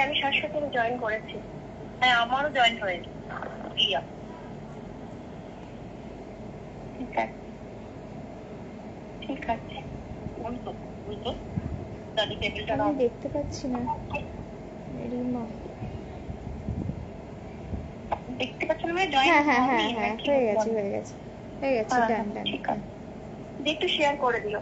আমি শাশ্বতম জয়েন করেছি। হ্যাঁ, আমারও জয়েন হয়েছে। ঠিক আছে, ঠিক আছে। বুঝতো বুঝতো স্টাডি টেবিলটা আমি দেখতে পাচ্ছি না রিমা। দেখতে পাচ্ছেন না? জয়েন হ্যাঁ হয়ে গেছে হয়ে গেছে হয়ে গেছে। ডান ডান। ঠিক আছে, একটু শেয়ার করে দিও।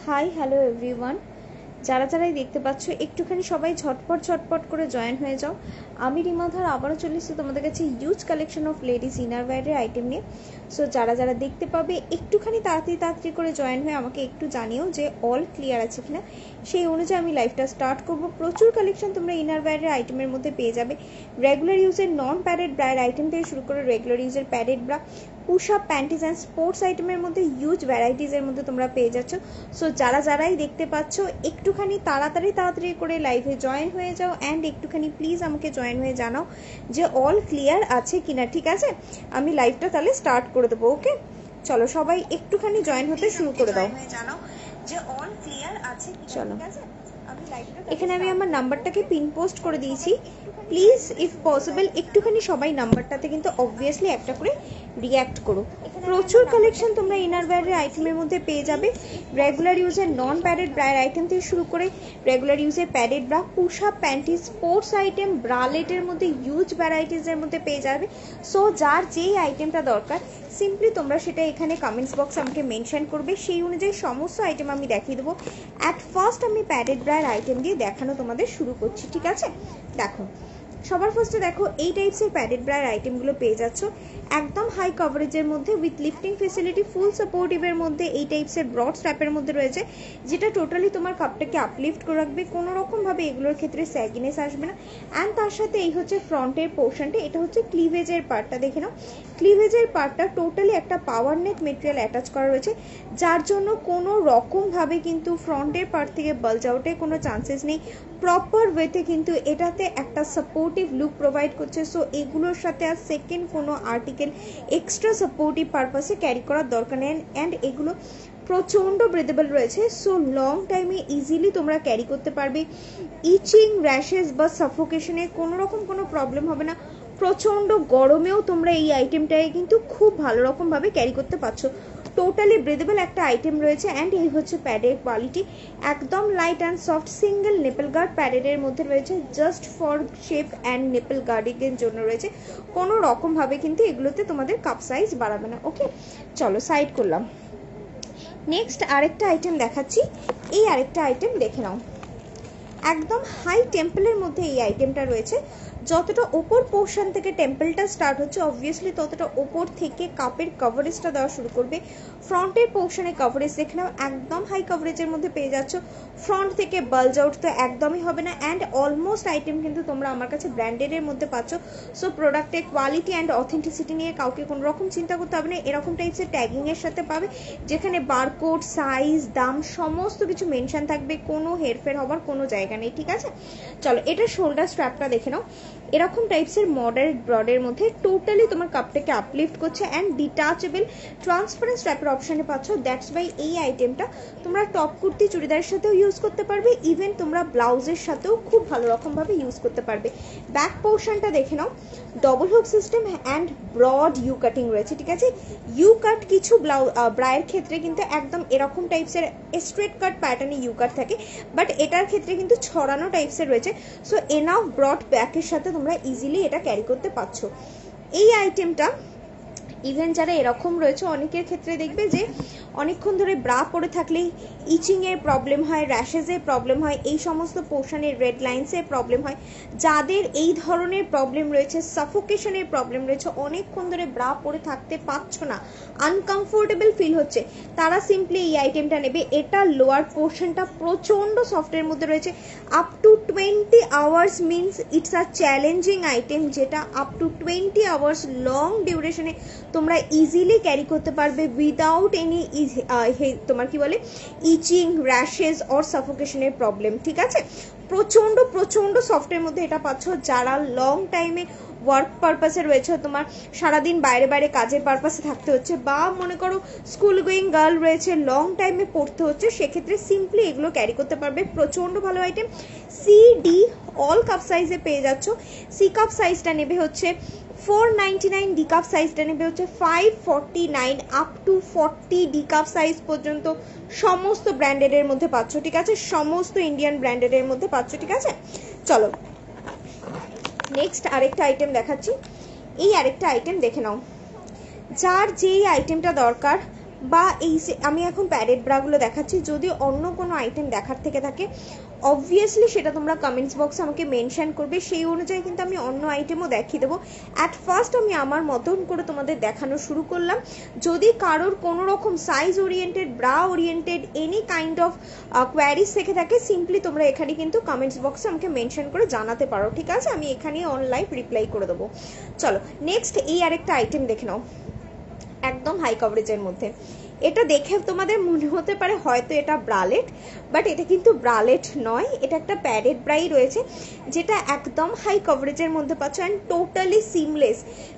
হাই হ্যালো এভরিওয়ান, যারা যারাই দেখতে পাচ্ছ একটুখানি সবাই ঝটপট ঝটপট করে জয়েন হয়ে যাও। আমি রিমাধার আবারও চলে এসেছি তোমাদের কাছে huge collection of ladies inner ওয়্যারের আইটেম নিয়ে। সো যারা যারা দেখতে পাবে একটুখানি তাড়াতাড়ি করে জয়েন হয়ে আমাকে একটু জানিও যে অল ক্লিয়ার আছে কিনা, সেই অনুযায়ী আমি লাইভটা স্টার্ট করব। প্রচুর কালেকশন তোমরা ইনার ওয়্যারের আইটেমের মধ্যে পেয়ে যাবে। রেগুলার ইউজের নন প্যাডেড ব্রায়ের আইটেম থেকে শুরু করে রেগুলার ইউজের padded bra, push up, panties and sports আইটেমের মধ্যে হিউজ ভ্যারাইটিজের মধ্যে তোমরা পেয়ে যাচ্ছ। সো যারা যারাই দেখতে পাচ্ছ একটুখানি তাড়াতাড়ি করে লাইভে জয়েন হয়ে যাও অ্যান্ড একটুখানি প্লিজ আমাকে জয়েন হয়ে জানাও যে অল ক্লিয়ার আছে কিনা। ঠিক আছে, আমি লাইভটা তাহলে স্টার্ট করে দেবো। ওকে, চলো সবাই একটুখানি জয়েন হতে শুরু করে দাও। জানাও যে অল ক্লিয়ার আছে কিনা। চলো, এখানে আমি আমার নাম্বারটাকে পিন পোস্ট করে দিয়েছি। প্লিজ ইফ পসিবল একটুখানি সবাই নাম্বারটাতে কিন্তু অবভিয়াসলি একটা করে রিঅ্যাক্ট করো। প্রচুর কালেকশন তোমরা ইনার ওয়্যারের আইটেমের মধ্যে পেয়ে যাবে। রেগুলার ইউজের নন প্যাডেড ব্রায়ের আইটেম থেকে শুরু করে রেগুলার ইউজের padded bra, push up, panty, sports item, ব্রালেটের মধ্যে হিউজ ভ্যারাইটিসের মধ্যে পেয়ে যাবে। সো যার যেই আইটেমটা দরকার সিম্পলি তোমরা সেটা এখানে কমেন্টস বক্সে আমাকে মেনশন করবে, সেই অনুযায়ী সমস্ত আইটেম আমি দেখিয়ে দেবো। অ্যাট ফার্স্ট আমি প্যাডেড ব্রায়ের আইটেম দিয়ে দেখানো তোমাদের শুরু করছি। ঠিক আছে, দেখো সবার ফার্স্টে দেখো এই টাইপসের প্যাডেড ব্রায়ের আইটেমগুলো পেয়ে যাচ্ছ একদম হাই কভারেজের মধ্যে উইথ লিফটিং ফেসিলিটি, ফুল সাপোর্টিভের মধ্যে এই টাইপসের ব্রড স্ট্র্যাপের মধ্যে রয়েছে, যেটা টোটালি তোমার কাপটাকে আপলিফট করে রাখবে। কোনো রকমভাবে এগুলোর ক্ষেত্রে স্যাগিনেস আসবে না। অ্যান্ড তার সাথে এই হচ্ছে ফ্রন্টের পোর্শনটা, এটা হচ্ছে ক্লিভেজের পার্টটা। দেখে নাও, ক্লিভেজের পার্টটা টোটালি একটা পাওয়ার নেক মেটেরিয়াল অ্যাটাচ করা রয়েছে, যার জন্য কোনো রকমভাবে কিন্তু ফ্রন্টের পার্ট থেকে বাল্জ আউটের কোনো চান্সেস নেই। প্রপার ওয়েতে কিন্তু এটাতে একটা সাপোর্টিভ লুক প্রোভাইড করছে। সো এগুলোর সাথে আর সেকেন্ড কোনো আর্টিকেল এক্সট্রা সাপোর্টিভ পারপাসে ক্যারি করার দরকার নেই। অ্যান্ড এগুলো প্রচণ্ড ব্রেদেবল রয়েছে, সো লং টাইমে ইজিলি তোমরা ক্যারি করতে পারবে। ইচিং, র্যাশেস বা সাফোকেশনের কোনো রকম কোনো প্রবলেম হবে না। প্রচণ্ড গরমেও তোমরা এই আইটেমটাকে কিন্তু খুব ভালো রকমভাবে ক্যারি করতে পারছো। টোটালি ব্রেদেবল একটা আইটেম রয়েছে। অ্যান্ড এই হচ্ছে প্যাডের কোয়ালিটি, একদম light and soft single nipple guard প্যাডের মধ্যে রয়েছে, just for shape and nipple গার্ডিংয়ের জন্য রয়েছে। কোনো রকমভাবে কিন্তু এগুলোতে তোমাদের কাপ সাইজ বাড়াবে না। ওকে, চলো সাইড করলাম। নেক্সট আরেকটা আইটেম দেখাচ্ছি, এই আরেকটা আইটেম দেখে নাও। একদম হাই টেম্পলের মধ্যে এই আইটেমটা রয়েছে। যতটা ওপর পোর্শন থেকে টেম্পলটা স্টার্ট হচ্ছে অবভিয়াসলি ততটা ওপর থেকে কাপের কভারেজটা দেওয়া শুরু করবে। ফ্রন্টের পোর্শনে কভারেজ দেখে নাও, একদম হাই কভারেজের মধ্যে পেয়ে যাচ্ছ। ফ্রন্ট থেকে বাল্জ আউট তো একদমই হবে না। অ্যান্ড অলমোস্ট আইটেম কিন্তু তোমরা আমার কাছে ব্র্যান্ডেডের মধ্যে পাচ্ছ। সো প্রোডাক্টের কোয়ালিটি অ্যান্ড অথেন্টিসিটি নিয়ে কাউকে কোনো রকম চিন্তা করতে হবে না। এরকম টাইপসের ট্যাগিংয়ের সাথে পাবে, যেখানে বারকোড, সাইজ, দাম সমস্ত কিছু মেনশন থাকবে, কোনো হেরফের হবার কোনো জায়গা নেই। ঠিক আছে, চলো এটা শোল্ডার স্ট্র্যাপটা দেখে নাও। এরকম টাইপসের মডারেট ব্রডের মধ্যে টোটালি তোমার কাপটাকে আপলিফট করছে। অ্যান্ড ডিটাচেবল ট্রান্সপারেন্ট স্ট্র্যাপের অপশানে পাচ্ছ। দ্যাটস ওয়াই এই আইটেমটা তোমরা টপ কুর্তি, চুড়িদারের সাথেও ইউজ করতে পারবে, ইভেন তোমরা ব্লাউজের সাথেও খুব ভালো রকমভাবে ইউজ করতে পারবে। ব্যাক পোর্শনটা দেখে নাও, double hook system and broad U cutting রয়েছে। ঠিক আছে, ইউ কাট কিছু ব্রায়ের ক্ষেত্রে কিন্তু একদম এরকম টাইপসের স্ট্রেট কাট প্যাটার্নে ইউ কাট থাকে, বাট এটার ক্ষেত্রে কিন্তু ছড়ানো টাইপসের রয়েছে। সো এনাফ ব্রড ব্যাকের সাথে তোমরা ইজিলি এটা ক্যারি করতে পারছো। এই আইটেমটা ইভেন যারা এরকম রয়েছে অনেকের ক্ষেত্রে দেখবে যে অনেকক্ষণ ধরে ব্রা পরে থাকলে ইচিংয়ের প্রবলেম হয়, র্যাশেসের প্রবলেম হয়, এই সমস্ত পোর্শনের রেড লাইন্সের প্রবলেম হয়। যাদের এই ধরনের প্রবলেম রয়েছে, সাফোকেশনের প্রবলেম রয়েছে, অনেকক্ষণ ধরে ব্রা পরে থাকতে পারছো না, আনকমফোর্টেবল ফিল হচ্ছে, তারা সিম্পলি এই আইটেমটা নেবে। এটা লোয়ার পোর্শনটা প্রচণ্ড সফটের মধ্যে রয়েছে, up to 20 hours means it's a challenging item, যেটা আপ টু 20 আওয়ার্স লং ডিউরেশনে তোমরা ইজিলি ক্যারি করতে পারবে উইদাউট এনি তোমার কি বলে ইচিং, র্যাশেস অর সাফোকেশনের প্রবলেম। ঠিক আছে, প্রচণ্ড প্রচণ্ড সফটের মধ্যে এটা পাচ্ছ। যারা লং টাইমে ওয়ার্ক পারপাসে রয়েছে, তোমার সারাদিন বাইরে বাইরে কাজের পারপাসে থাকতে হচ্ছে, বা মনে করো স্কুল গোয়িং গার্ল রয়েছে, লং টাইমে পড়তে হচ্ছে, সেক্ষেত্রে সিম্পলি এগুলো ক্যারি করতে পারবে। প্রচণ্ড ভালো item. C D all cup সাইজে পেয়ে যাচ্ছ। সি কাপ সাইজটা নেবে হচ্ছে 499, ডি কাপ সাইজটা নেবে হচ্ছে 549, up to 40 D cup size পর্যন্ত সমস্ত ব্র্যান্ডেডের মধ্যে পাচ্ছ। ঠিক আছে, সমস্ত ইন্ডিয়ান ব্র্যান্ডেডের মধ্যে পাচ্ছ। ঠিক আছে, চলো নেক্সট আরেকটা আইটেম দেখাচ্ছি। এই আরেকটা আইটেম দেখে নাও। যার যেই আইটেমটা দরকার, বা এই আমি এখন প্যারেড ব্রাগুলো দেখাচ্ছি, যদি অন্য কোনো আইটেম দেখার থেকে থাকে অবভিয়াসলি সেটা তোমরা কমেন্টস বক্সে আমাকে মেনশন করবে, সেই অনুযায়ী কিন্তু আমি অন্য আইটেমও দেখিয়ে দেবো। অ্যাট ফার্স্ট আমি আমার মতন করে তোমাদের দেখানো শুরু করলাম। যদি কারোর কোনো রকম size oriented, bra oriented, any kind of queries থেকে থাকে, সিম্পলি তোমরা এখানে কিন্তু কমেন্টস বক্সে আমাকে মেনশন করে জানাতে পারো। ঠিক আছে, আমি এখানেই অনলাইন রিপ্লাই করে দেবো। চলো নেক্সট এই আরেকটা আইটেম দেখে নাও, একদম হাই কভারেজের মধ্যে। এটা দেখে তোমাদের মনে হতে পারে হয়তো এটা ব্রালেট, বাট এটা কিন্তু ব্রালেট নয়, এটা একটা প্যাডেড ব্রাই রয়েছে, যেটা একদম হাই কভারেজের মধ্যে পাচ্ছ অ্যান্ড টোটালি সিমলেস।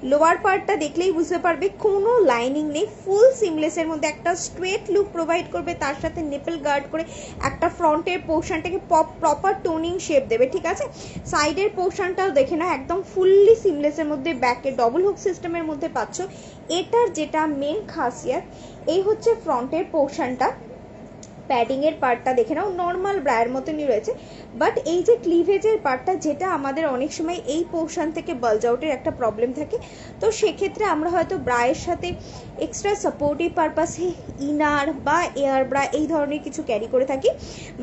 লোয়ার পার্টটা দেখলেই বুঝতে পারবে কোনো লাইনিং নেই, ফুল সিমলেসের মধ্যে একটা স্ট্রেট লুক প্রোভাইড করবে, তার সাথে নিপল গার্ড করে একটা ফ্রন্টের পোর্শনটাকে প্রপার টোনিং শেপ দেবে। ঠিক আছে, সাইডের পোর্শনটাও দেখে না, একদম ফুললি সিমলেসের মধ্যে, ব্যাকে ডবল হুক সিস্টেমের মধ্যে পাচ্ছ। এটার যেটা মেন খাসিয়াত, এই হচ্ছে ফ্রন্টের পোর্শনটা, প্যাডিং এর পার্টটা দেখে নাও নর্মাল ব্রায়ের মতনই রয়েছে, বাট এই যে ক্লিভেজের পার্টটা, যেটা আমাদের অনেক সময় এই পোর্শন থেকে বালজ আউটের একটা প্রবলেম থাকে, তো সেক্ষেত্রে আমরা হয়তো ব্রায়ের সাথে এক্সট্রা সাপোর্টিভ পারপাসে ইনার বা এয়ার ব্রা এই ধরনের কিছু ক্যারি করে থাকি,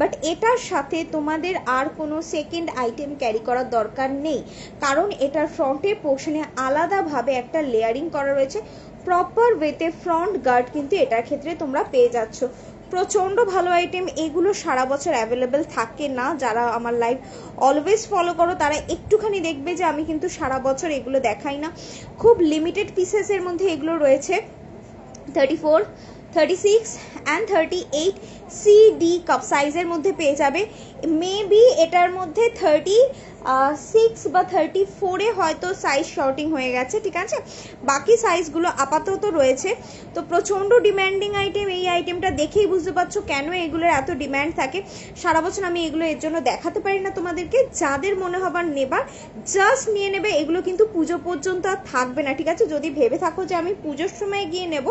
বাট এটার সাথে তোমাদের আর কোনো সেকেন্ড আইটেম ক্যারি করার দরকার নেই, কারণ এটার ফ্রন্টের পোর্শনে আলাদাভাবে একটা লেয়ারিং করা রয়েছে, প্রপার ওয়েতে ফ্রন্ট গার্ড কিন্তু এটার ক্ষেত্রে তোমরা পেয়ে যাচ্ছ। প্রচণ্ড ভালো আইটেম, এগুলো সারা বছর অ্যাভেলেবেল থাকে না। যারা আমার লাইভ অলওয়েজ ফলো করো তারা একটুখানি দেখবে যে আমি কিন্তু সারা বছর এগুলো দেখাই না, খুব লিমিটেড পিসেসের মধ্যে এগুলো রয়েছে। 34, 36 অ্যান্ড 38 সিডি কাপ সাইজের মধ্যে পেয়ে যাবে। মেবি এটার মধ্যে 36 বা 34-এ হয়তো সাইজ শর্টিং হয়ে গেছে। ঠিক আছে, বাকি সাইজগুলো আপাতত রয়েছে। তো প্রচণ্ড ডিম্যান্ডিং আইটেম, এই আইটেমটা দেখেই বুঝতে পারছো কেন এগুলোর এত ডিম্যান্ড থাকে। সারা বছর আমি এগুলো এর জন্য দেখাতে পারি না তোমাদেরকে, যাদের মনে হবার নেবার জাস্ট নিয়ে নেবে, এগুলো কিন্তু পুজো পর্যন্ত আর থাকবে না। ঠিক আছে, যদি ভেবে থাকো যে আমি পুজোর সময় গিয়ে নেব,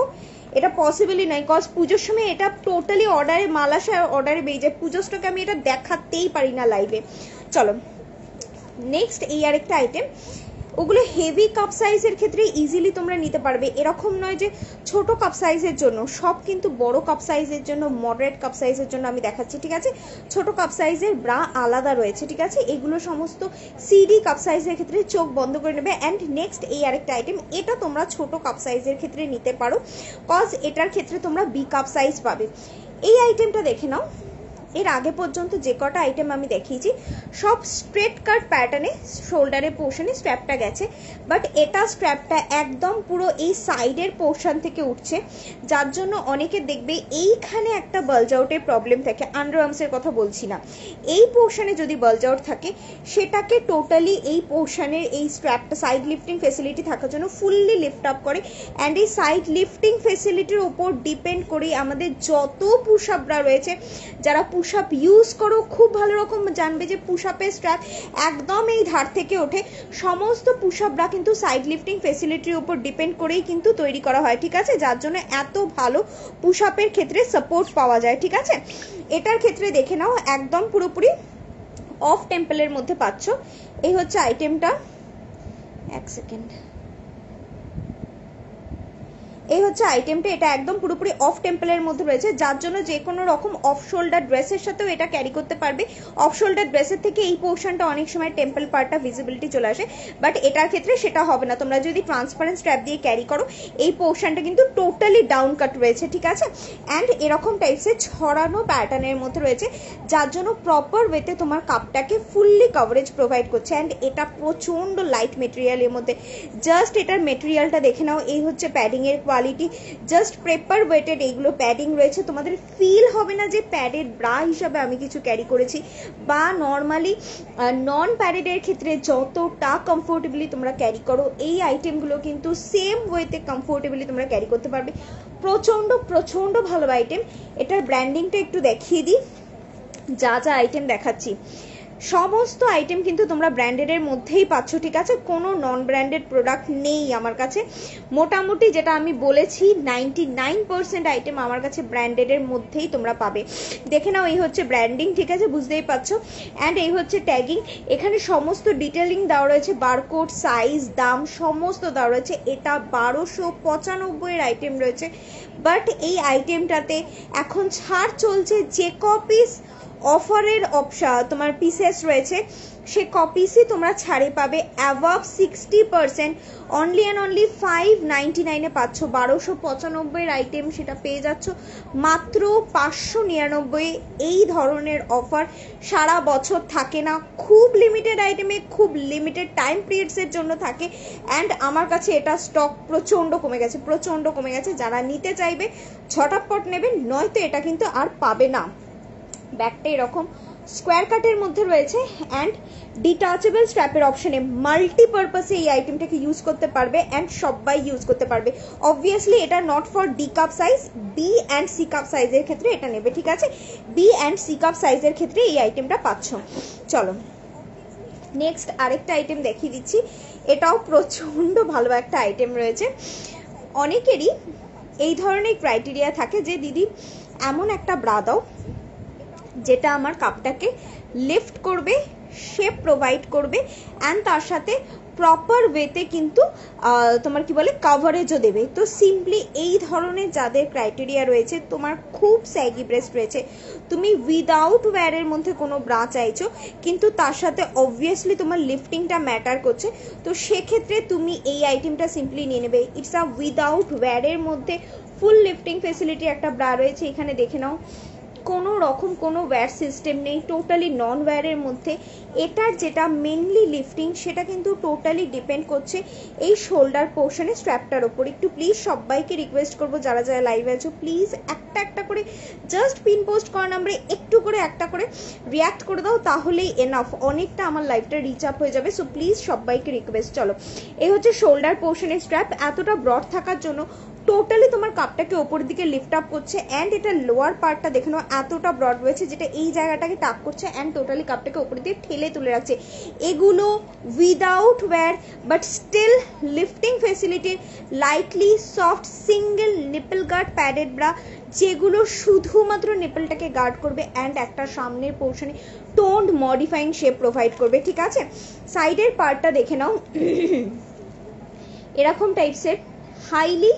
এটা পসিবলই নয়, কজ পুজোর সময় এটা টোটালি অর্ডারে মাল আসে, অর্ডারে বেরিয়ে যায়, পুজোর স্টকে আমি এটা দেখাতেই পারি না লাইভে। চলো নেক্সট এই আরেকটা আইটেম, ওগুলো হেভি কাপ সাইজের ক্ষেত্রে ইজিলি তোমরা নিতে পারবে, এরকম নয় যে ছোট কাপ সাইজের জন্য, সব কিন্তু বড় কাপ সাইজের জন্য, মডারেট কাপ সাইজের জন্য আমি দেখাচ্ছি। ঠিক আছে, ছোট কাপ সাইজের ব্রা আলাদা রয়েছে। ঠিক আছে, এগুলো সমস্ত সিডি কাপ সাইজের ক্ষেত্রে চোখ বন্ধ করে নেবে। অ্যান্ড নেক্সট এই আরেকটা আইটেম, এটা তোমরা ছোট কাপ সাইজের ক্ষেত্রে নিতে পারো, কজ এটার ক্ষেত্রে তোমরা বি কাপ সাইজ পাবে। এই আইটেমটা দেখে নাও, এর আগে পর্যন্ত যে কটা আইটেম আমি দেখিয়েছি সব স্ট্রেট কাট প্যাটার্নে শোল্ডারের পোর্শনে স্ট্র্যাপটা গেছে, বাট এটা স্ট্র্যাপটা একদম পুরো এই সাইডের পোর্শন থেকে উঠছে, যার জন্য অনেকে দেখবে এইখানে একটা বালজ আউটের প্রবলেম থাকে। আন্ডারআর্মসের কথা বলছি না, এই পোর্শনে যদি বালজ আউট থাকে সেটাকে টোটালি এই পোর্শনের এই স্ট্র্যাপটা সাইড লিফটিং ফেসিলিটি থাকার জন্য ফুললি লিফট আপ করে। অ্যান্ড এই সাইড লিফটিং ফেসিলিটির উপর ডিপেন্ড করে আমাদের যত পুশ আপরা রয়েছে, যারা পুশ আপ ইউজ করো খুব ভালো রকম জানবে যে পুশ আপের স্ট্র্যাপ একদম এই ধার থেকে ওঠে। সমস্ত পুশ আপরা কিন্তু সাইড লিফটিং ফেসিলিটির উপর ডিপেন্ড করেই কিন্তু তৈরি করা হয়। ঠিক আছে, যার জন্য এত ভালো পুশ আপের ক্ষেত্রে সাপোর্ট পাওয়া যায়। ঠিক আছে, এটার ক্ষেত্রে দেখে নাও একদম পুরোপুরি অফ টেম্পলের মধ্যে পাচ্ছ। এই হচ্ছে আইটেমটা, এক সেকেন্ড, এই হচ্ছে আইটেমটা, এটা একদম পুরোপুরি অফ টেম্পলের মধ্যে রয়েছে, যার জন্য যে কোনো রকম অফ শোল্ডার ড্রেসের সাথেও এটা ক্যারি করতে পারবে। অফ শোল্ডার ড্রেসের থেকে এই পোর্শনটা অনেক সময় টেম্পল পার্টটা ভিজিবিলিটি চলে আসে, বাট এটার ক্ষেত্রে সেটা হবে না। তোমরা যদি ট্রান্সপারেন্ট স্ট্র্যাপ দিয়ে ক্যারি করো, এই পোর্শনটা কিন্তু টোটালি ডাউন কাট রয়েছে, ঠিক আছে। অ্যান্ড এরকম টাইপসের ছড়ানো প্যাটার্নের মধ্যে রয়েছে, যার জন্য প্রপার ওয়েতে তোমার কাপটাকে ফুললি কভারেজ প্রোভাইড করছে। অ্যান্ড এটা প্রচণ্ড লাইট মেটেরিয়ালের মধ্যে, জাস্ট এটার মেটেরিয়ালটা দেখে নাও। এই হচ্ছে প্যাডিংয়ের কোয়ালিটি, জাস্ট পেপার ওয়েটেড এইগুলো প্যাডিং রয়েছে। তোমাদের ফিল হবে না যে প্যাডেড ব্রা হিসাবে আমি কিছু ক্যারি করেছি, বা নর্মালি নন প্যাডেডের ক্ষেত্রে যতটা কমফোর্টেবলি তোমরা ক্যারি করো, এই আইটেমগুলো কিন্তু সেম ওয়েতে কমফোর্টেবলি তোমরা ক্যারি করতে পারবে। প্রচণ্ড প্রচণ্ড ভালো আইটেম। এটার ব্র্যান্ডিংটা একটু দেখিয়ে দিই। যা যা আইটেম দেখাচ্ছি সমস্ত আইটেম কিন্তু তোমরা ব্র্যান্ডেডের মধ্যেই পাচ্ছ, ঠিক আছে। কোনো নন ব্র্যান্ডেড প্রোডাক্ট নেই আমার কাছে। মোটামুটি যেটা আমি বলেছি 99% আইটেম আমার কাছে ব্র্যান্ডেডের মধ্যেই তোমরা পাবে। দেখে নাও, এই হচ্ছে ব্র্যান্ডিং, ঠিক আছে, বুঝতেই পারছো। অ্যান্ড এই হচ্ছে ট্যাগিং, এখানে সমস্ত ডিটেলিং দেওয়া রয়েছে, বারকোড, সাইজ, দাম সমস্ত দেওয়া রয়েছে। এটা 1295 আইটেম রয়েছে, বাট এই আইটেমটাতে এখন ছাড় চলছে। যে কপিস অফারের তোমার পিসেস রয়েছে, সে কপিসই তোমরা ছাড়ে পাবে অ্যাভাব 60%, অনলি অ্যান্ড অনলি 599 পাচ্ছ। 1295 আইটেম সেটা পেয়ে যাচ্ছ মাত্র 599। এই ধরনের অফার সারা বছর থাকে না, খুব লিমিটেড আইটেমে খুব লিমিটেড টাইম পিরিয়ডসের জন্য থাকে। অ্যান্ড আমার কাছে এটা স্টক প্রচণ্ড কমে গেছে, প্রচণ্ড কমে গেছে। যারা নিতে চাইবে ঝটাপট নেবেন, নয়তো এটা কিন্তু আর পাবে না। ব্যাগটা এরকম স্কোয়ার কাটের মধ্যে রয়েছে, অ্যান্ড ডিটাচেবল স্ট্র্যাপের অপশনে মাল্টিপারপাসে এই আইটেমটাকে ইউজ করতে পারবে, অ্যান্ড সবাই ইউজ করতে পারবে। অবভিয়াসলি এটা not for D cup size, B and C cup সাইজের ক্ষেত্রে এটা নেবে, ঠিক আছে। বি অ্যান্ড সি কাপ সাইজের ক্ষেত্রে এই আইটেমটা পাচ্ছ। চলো নেক্সট আরেকটা আইটেম দেখিয়ে দিচ্ছি। এটাও প্রচণ্ড ভালো একটা আইটেম রয়েছে। অনেকেরই এই ধরনের ক্রাইটেরিয়া থাকে যে দিদি এমন একটা ব্রা দাও যেটা আমার কাপটাকে লিফট করবে, শেপ প্রোভাইড করবে, অ্যান্ড তার সাথে প্রপার ওয়েতে কিন্তু তোমার কি বলে কভারেজও দেবে। তো সিম্পলি এই ধরনের যাদের ক্রাইটেরিয়া রয়েছে, তোমার খুব স্যাগি ব্রেস্ট রয়েছে, তুমি উইদাউট ওয়্যারের মধ্যে কোনো ব্রা চাইছো, কিন্তু তার সাথে অবভিয়াসলি তোমার লিফটিংটা ম্যাটার করছে, তো সেক্ষেত্রে তুমি এই আইটেমটা সিম্পলি নিয়ে নেবে। ইটস আ উইদাউট ওয়্যারের মধ্যে ফুল লিফটিং ফেসিলিটি একটা ব্রা রয়েছে। এখানে দেখে নাও, কোনো রকম কোনো ওয়্যার সিস্টেম নেই, টোটালি নন ওয়্যারের মধ্যে। এটার যেটা মেনলি লিফটিং সেটা কিন্তু টোটালি ডিপেন্ড করছে এই শোল্ডার পোর্শনে স্ট্র্যাপটার ওপর। একটু প্লিজ সবাইকে রিকোয়েস্ট করবো, যারা যারা লাইভে আছো, প্লিজ একটা একটা করে জাস্ট পিন পোস্ট করা নাম্বারে একটু করে একটা করে রিয়াক্ট করে দাও, তাহলেই এনাফ, অনেকটা আমার লাইভটা রিচ আপ হয়ে যাবে। সো প্লিজ সবাইকে রিকোয়েস্ট। চলো, এই হচ্ছে শোল্ডার পোর্শনের স্ট্র্যাপ। এতটা ব্রড থাকার জন্য টোটালি তোমার কাপটাকে ওপরের দিকে লিফট আপ করছে, অ্যান্ড এটা লোয়ার পার্টটা দেখে নাও এতটা ব্রড রয়েছে, যেটা এই জায়গাটাকে টাক করছে, অ্যান্ড টোটালি কাপটাকে ওপরের দিকে ঠেলে তুলে রাখছে। এগুলো without wire but still lifting ফেসিলিটির lightly soft single nipple guard padded bra, যেগুলো শুধুমাত্র নিপলটাকে গার্ড করবে, অ্যান্ড একটা সামনের পোর্শনে টোন্ড মডিফাইং শেপ প্রোভাইড করবে, ঠিক আছে। সাইডের পার্টটা দেখে নাও, এরকম টাইপসের হাইলি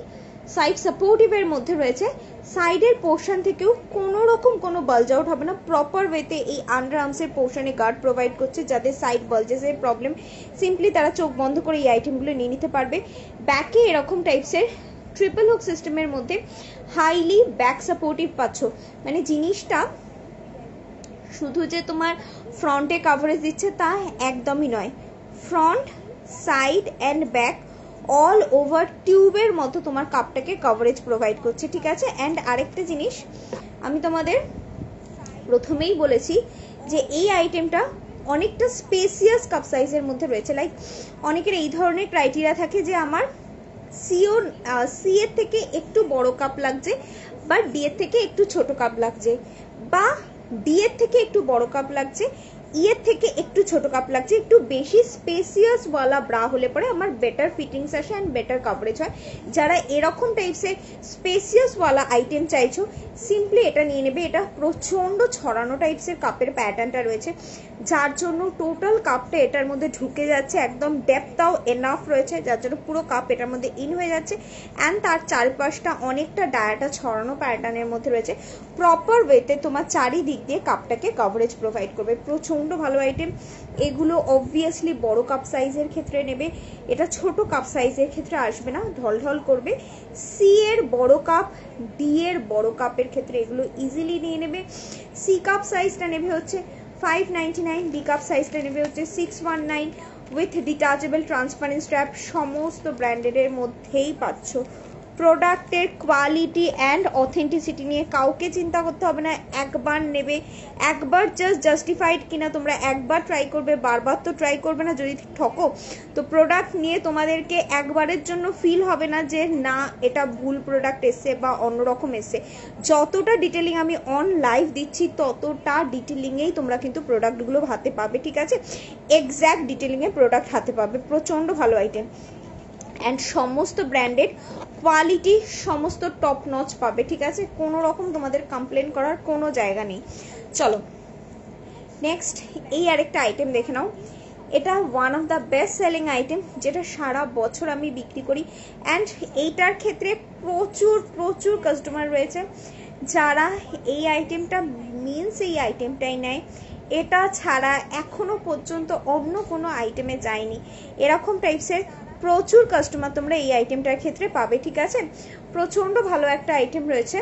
সাইড সাপোর্টিভের মধ্যে রয়েছে। সাইডের পোর্শন থেকেও কোনো রকম কোনো বালজ আউট হবে না, প্রপার ওয়েতে এই আন্ডার আর্মসের পোর্শনে গার্ড প্রোভাইড করছে। যাদের সাইড বালজেসের প্রবলেম, সিম্পলি তারা চোখ বন্ধ করে এই আইটেমগুলো নিয়ে নিতে পারবে। ব্যাকে এরকম টাইপসের ট্রিপল হুক সিস্টেমের মধ্যে হাইলি ব্যাক সাপোর্টিভ পাচ্ছ, মানে জিনিসটা শুধু যে তোমার ফ্রন্টে কাভারেজ দিচ্ছে তা একদমই নয়, front, side and back all over টিউবের মতো তোমার কাপটাকে কভারেজ প্রোভাইড করছে, ঠিক আছে। অ্যান্ড আরেকটা জিনিস আমি তোমাদের প্রথমেই বলেছি যে এই আইটেমটা অনেকটা স্পেসিয়াস কাপ সাইজের মধ্যে রয়েছে। লাইক অনেকের এই ধরনের ক্রাইটেরিয়া থাকে যে আমার সি এর থেকে একটু বড় কাপ লাগছে, বা ডি এর থেকে একটু ছোট কাপ লাগছে, বা ডি এর থেকে একটু বড় কাপ লাগছে, ইয়ের থেকে একটু ছোট কাপ লাগছে, একটু বেশি স্পেসিয়াস ওয়ালা ব্রা হলে পরে আমার বেটার ফিটিংস আসে অ্যান্ড বেটার কভারেজ হয়। যারা এরকম টাইপসের স্পেসিয়াস ওয়ালা আইটেম চাইছো সিম্পলি এটা নিয়ে নেবে। এটা প্রচণ্ড ছড়ানো টাইপসের কাপের প্যাটার্নটা রয়েছে, যার জন্য টোটাল কাপটা এটার মধ্যে ঢুকে যাচ্ছে, একদম ডেপথটাও এনাফ রয়েছে, যার জন্য পুরো কাপ এটার মধ্যে ইন হয়ে যাচ্ছে অ্যান্ড তার চারপাশটা অনেকটা ডায়াটা ছড়ানো প্যাটার্নের মধ্যে রয়েছে। প্রপার ওয়েতে তোমার চারিদিক দিয়ে কাপটাকে কভারেজ প্রোভাইড করবে। প্রচণ্ড ভালো আইটেম। এগুলো অবভিয়াসলি বড় কাপ সাইজের ক্ষেত্রে নেবে, এটা ছোট কাপ সাইজের ক্ষেত্রে আসবে না, ঢলঢল করবে। সি এর বড় কাপ, ডি এর বড় কাপের ক্ষেত্রে এগুলো ইজিলি নিয়ে নেবে। সি কাপ সাইজটা নেবে হচ্ছে 599, ডি কাপ সাইজটা নেবে হচ্ছে 619 উইথ ডিটাচেবল ট্রান্সপারেন্ট স্ট্র্যাপ। সমস্ত ব্র্যান্ডেডের মধ্যেই পাচ্ছ। প্রোডাক্টের কোয়ালিটি অ্যান্ড অথেন্টিসিটি নিয়ে কাউকে চিন্তা করতে হবে না, একবার নেবে, একবার জাস্টিফাইড কিনা তোমরা একবার ট্রাই করবে, বারবার তো ট্রাই করবে না। যদি ঠকো তো প্রোডাক্ট নিয়ে তোমাদেরকে একবারের জন্য ফিল হবে না যে না এটা ভুল প্রোডাক্ট এসছে বা অন্যরকম এসছে। যতটা ডিটেলিং আমি অন লাইভ দিচ্ছি ততটা ডিটেলিংয়েই তোমরা কিন্তু প্রোডাক্টগুলো হাতে পাবে, ঠিক আছে? এক্স্যাক্ট ডিটেলিংয়ে প্রোডাক্ট হাতে পাবে। প্রচণ্ড ভালো আইটেম অ্যান্ড সমস্ত ব্র্যান্ডেড কোয়ালিটি, সমস্ত টপ নচ পাবে, ঠিক আছে? কোনো রকম তোমাদের কমপ্লেন করার কোনো জায়গা নেই। চলো নেক্সট এই আরেকটা আইটেম দেখে নাও। এটা one of the best selling item, যেটা সারা বছর আমি বিক্রি করি অ্যান্ড এইটার ক্ষেত্রে প্রচুর প্রচুর কাস্টমার রয়েছে যারা এই আইটেমটা মিনস এই আইটেমটাই নেয়। এটা ছাড়া এখনো পর্যন্ত অন্য কোনো আইটেমে যায়নি। এরকম টাইপসের প্রচুর কাস্টমার তোমরা এই আইটেমটার ক্ষেত্রে পাবে, ঠিক আছে? প্রচণ্ড ভালো একটা আইটেম রয়েছে।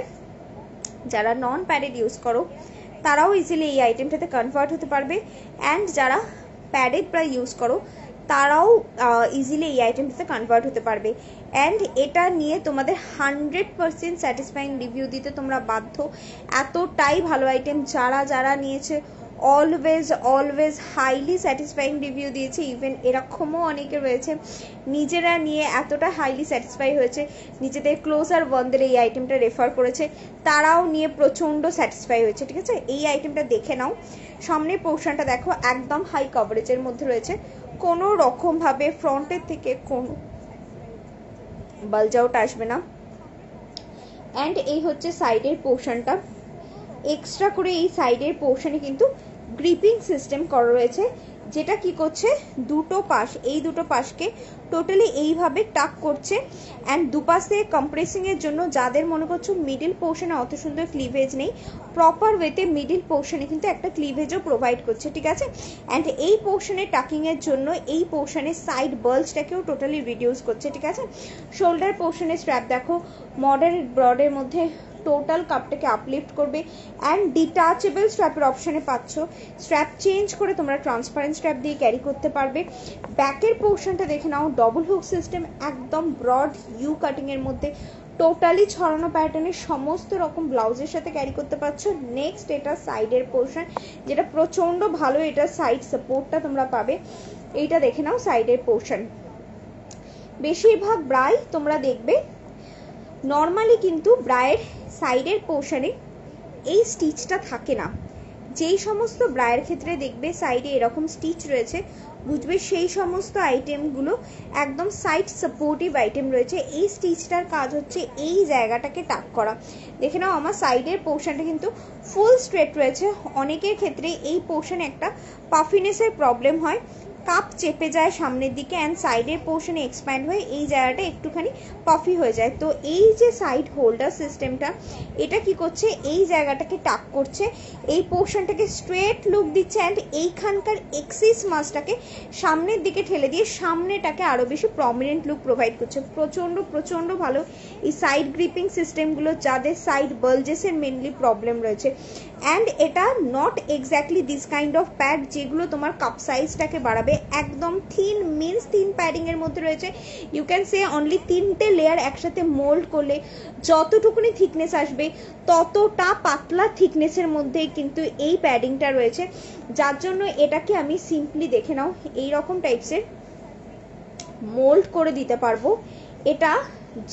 যারা নন প্যাডেড ইউজ করো তারাও ইজিলি এই আইটেমটাতে কনভার্ট হতে পারবে অ্যান্ড যারা প্যাডেড প্রায় ইউজ করো তারাও ইজিলি এই আইটেমটাতে কনভার্ট হতে পারবে। অ্যান্ড এটা নিয়ে তোমাদের 100% স্যাটিসফাইং রিভিউ দিতে তোমরা বাধ্য। এতটাই ভালো আইটেম, যারা যারা নিয়েছে অলওয়েজ হাইলি স্যাটিসফাইং রিভিউ দিয়েছে। ইভেন এরকমও অনেকে রয়েছে নিজেরা নিয়ে এতটা হাইলি স্যাটিসফাই হয়েছে, নিজেদের ক্লোজার ওয়ানদের এই আইটেমটা রেফার করেছে, তারাও নিয়ে প্রচণ্ড স্যাটিসফাই হয়েছে, ঠিক আছে? এই আইটেমটা দেখে নাও। সামনের পোর্শনটা দেখো, একদম হাই কভারেজের মধ্যে রয়েছে, কোনো রকমভাবে ফ্রন্টের থেকে কোনো বালজ আউট আসবে না। অ্যান্ড এই হচ্ছে সাইডের পোর্শনটা। এক্সট্রা করে এই সাইডের পোর্শনে কিন্তু গ্রিপিং সিস্টেম করা রয়েছে, যেটা কি করছে দুটো পাশ, এই দুটো পাশকে টোটালি এইভাবে টাক করছে অ্যান্ড দুপাশে কম্প্রেসিং এর জন্য যাদের মনে করছো মিডিল পোর্শনে অত সুন্দর ক্লিভেজ নেই, প্রপার ওয়েতে মিডিল পোর্শনে কিন্তু একটা ক্লিভেজও প্রোভাইড করছে, ঠিক আছে? অ্যান্ড এই পোর্শনে টাকিং এর জন্য এই পোর্শনের সাইড বাল্জটাকেও টোটালি রিডিউস করছে, ঠিক আছে? শোল্ডার পোর্শনের স্ট্র্যাপ দেখো, মডারেট ব্রডের মধ্যে টোটাল কাপটাকে আপলিফট করবে অ্যান্ড ডিটাচেবল স্ট্র্যাপের অপশানে পাচ্ছ। স্ট্র্যাপ চেঞ্জ করে তোমরা ট্রান্সপারেন্ট স্ট্র্যাপ দিয়ে ক্যারি করতে পারবে। ব্যাকের পোর্শনটা দেখে নাও, ডবল হুক সিস্টেম, একদম ব্রড ইউ কাটিং এর মধ্যে টোটালি ছড়ানো প্যাটার্নের সমস্ত রকম ব্লাউজের সাথে ক্যারি করতে পারছো। নেক্সট এটা সাইডের পোর্শন, যেটা প্রচণ্ড ভালো, এটা সাইড সাপোর্টটা তোমরা পাবে। এইটা দেখে নাও সাইডের পোর্শন। বেশিরভাগ ব্রাই তোমরা দেখবে নর্মালি কিন্তু ব্রায়ের সাইডের পোর্শনে এই স্টিচটা থাকে না। যেই সমস্ত ব্রায়ের ক্ষেত্রে দেখবে সাইডে এরকম স্টিচ রয়েছে, বুঝবে সেই সমস্ত আইটেমগুলো একদম সাইড সাপোর্টিভ আইটেম রয়েছে। এই স্টিচটার কাজ হচ্ছে এই জায়গাটাকে টাক করা। দেখে নাও আমার সাইডের পোর্শনটা কিন্তু ফুল স্ট্রেট রয়েছে। অনেকের ক্ষেত্রে এই পোর্শনে একটা পাফিনেসের প্রবলেম হয়, কাপ চেপে যায় সামনের দিকে অ্যান্ড সাইডের পোর্শনে এক্সপ্যান্ড হয়ে এই জায়গাটা একটুখানি পাফি হয়ে যায়। তো এই যে সাইড হোল্ডার সিস্টেমটা, এটা কি করছে এই জায়গাটাকে টাক করছে, এই পোর্শনটাকে স্ট্রেট লুক দিচ্ছে অ্যান্ড এইখানকার এক্সিস মাসটাকে সামনের দিকে ঠেলে দিয়ে সামনেটাকে আরও বেশি প্রমিনেন্ট লুক প্রোভাইড করছে। প্রচণ্ড ভালো এই সাইড গ্রিপিং সিস্টেমগুলো, যাদের সাইড বালজেসের মেনলি প্রবলেম রয়েছে। অ্যান্ড এটা not exactly this kind of pad যেগুলো তোমার কাপ সাইজটাকে বাড়াবে, একদম থিন মিন্স থিন প্যাডিং এর মধ্যে রয়েছে। ইউ ক্যান সে অনলি 3টে লেয়ার একসাথে মোল্ড করলে যতটুকুনি থিকনেস আসবে ততটা পাতলা থিকনেসের মধ্যে কিন্তু এই প্যাডিংটা রয়েছে, যার জন্য এটাকে আমি সিম্পলি দেখে নাও এই রকম টাইপসের মোল্ড করে দিতে পারবো। এটা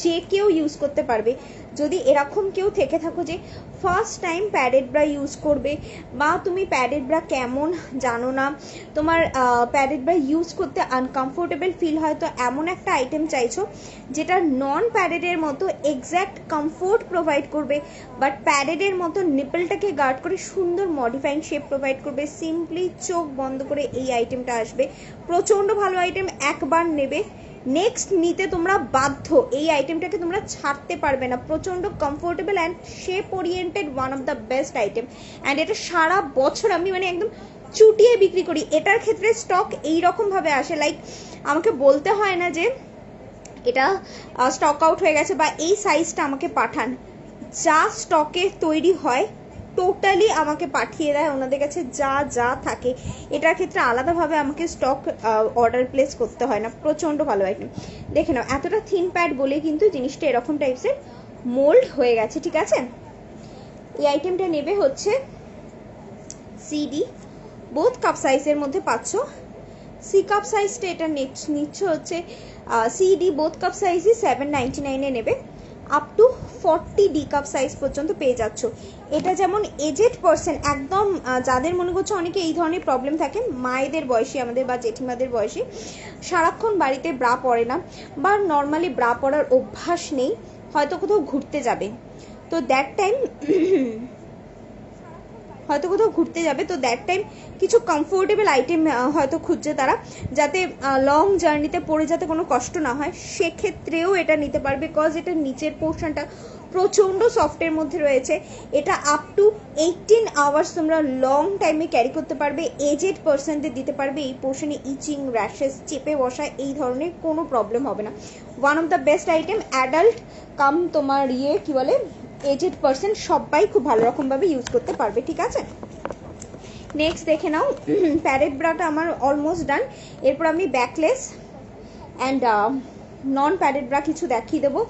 যে কেউ ইউজ করতে পারবে। যদি এরকম কেউ থেকে থাকো যে first time padded bra use করবে, বা তুমি প্যাডেড ব্রা কেমন জানো না, তোমার প্যাডেড ব্রা ইউজ করতে আনকমফোর্টেবল ফিল হয়, তো এমন একটা আইটেম চাইছো যেটা নন প্যাডেডের মতো এক্স্যাক্ট কমফোর্ট প্রোভাইড করবে, বাট প্যাডেডের মতো নিপলটাকে গার্ড করে সুন্দর মডিফাইং শেপ প্রোভাইড করবে, সিম্পলি চোখ বন্ধ করে এই আইটেমটা আসবে। প্রচণ্ড ভালো আইটেম, একবার নেবে নেক্সট নিতে তোমরা বাধ্য, এই আইটেমটাকে তোমরা ছাড়তে পারবে না। প্রচণ্ড comfortable and shape oriented, one of the best item. And এটা সারা বছর আমি মানে একদম চুটিয়ে বিক্রি করি। এটার ক্ষেত্রে স্টক এইরকমভাবে আসে, লাইক আমাকে বলতে হয় না যে এটা স্টক আউট হয়ে গেছে বা এই সাইজটা আমাকে পাঠান, যা স্টকে তৈরি হয় টোটালি আমাকে পাঠিয়ে দেয় ওনাদের কাছে যা যা থাকে। এটার ক্ষেত্রে আলাদাভাবে আমাকে স্টক অর্ডার প্লেস করতে হয় না। প্রচণ্ড ভালো আইটেম। দেখে নাও, এতটা থিন প্যাড বলে কিন্তু জিনিসটা এরকম টাইপসের মোল্ড হয়ে গেছে, ঠিক আছে। এই আইটেমটা নেবে হচ্ছে সিডি, বোথ কাপ সাইজের মধ্যে পাচ্ছ। সি কাপ সাইজটা এটা নিচ্ছ হচ্ছে সিডি বোথ কাপ সাইজই 799 নেবে, up to 40 D cup size পর্যন্ত পেয়ে যাচ্ছ। এটা যেমন এজেড পার্সন, একদম যাদের মনে করছে অনেকে এই ধরনের প্রবলেম থাকে, মায়েদের বয়সী আমাদের বা জেঠিমাদের বয়সী, সারাক্ষণ বাড়িতে ব্রা পরে না বা নর্মালি ব্রা পরার অভ্যাস নেই, হয়তো কোথাও ঘুরতে যাবে, তো দ্যাট টাইম তো দ্যাট টাইম কিছু কমফোর্টেবল আইটেম হয়তো খুঁজছে তারা, যাতে লং জার্নিতে পড়ে যাতে কোনো কষ্ট না হয়, সেক্ষেত্রেও এটা নিতে পারবে। বিকজ এটা নিচের পোর্শনটা প্রচণ্ড সফটের মধ্যে রয়েছে। এটা আপ টু 18 আওয়ার্স তোমরা লং টাইমে ক্যারি করতে পারবে। এজেড পার্সনদের দিতে পারবে। এই পোর্শনে ইচিং, র্যাশেস, চেপে বসা এই ধরনের কোনো প্রবলেম হবে না। One of the best item, adult come তোমার কি বলে এজেড পার্সন সবাই খুব ভালো রকমভাবে ইউজ করতে পারবে, ঠিক আছে। নেক্সট দেখে নাও, প্যাডেড ব্রাটা আমার অলমোস্ট ডান। এরপর আমি backless and non padded bra কিছু দেখিয়ে দেবো,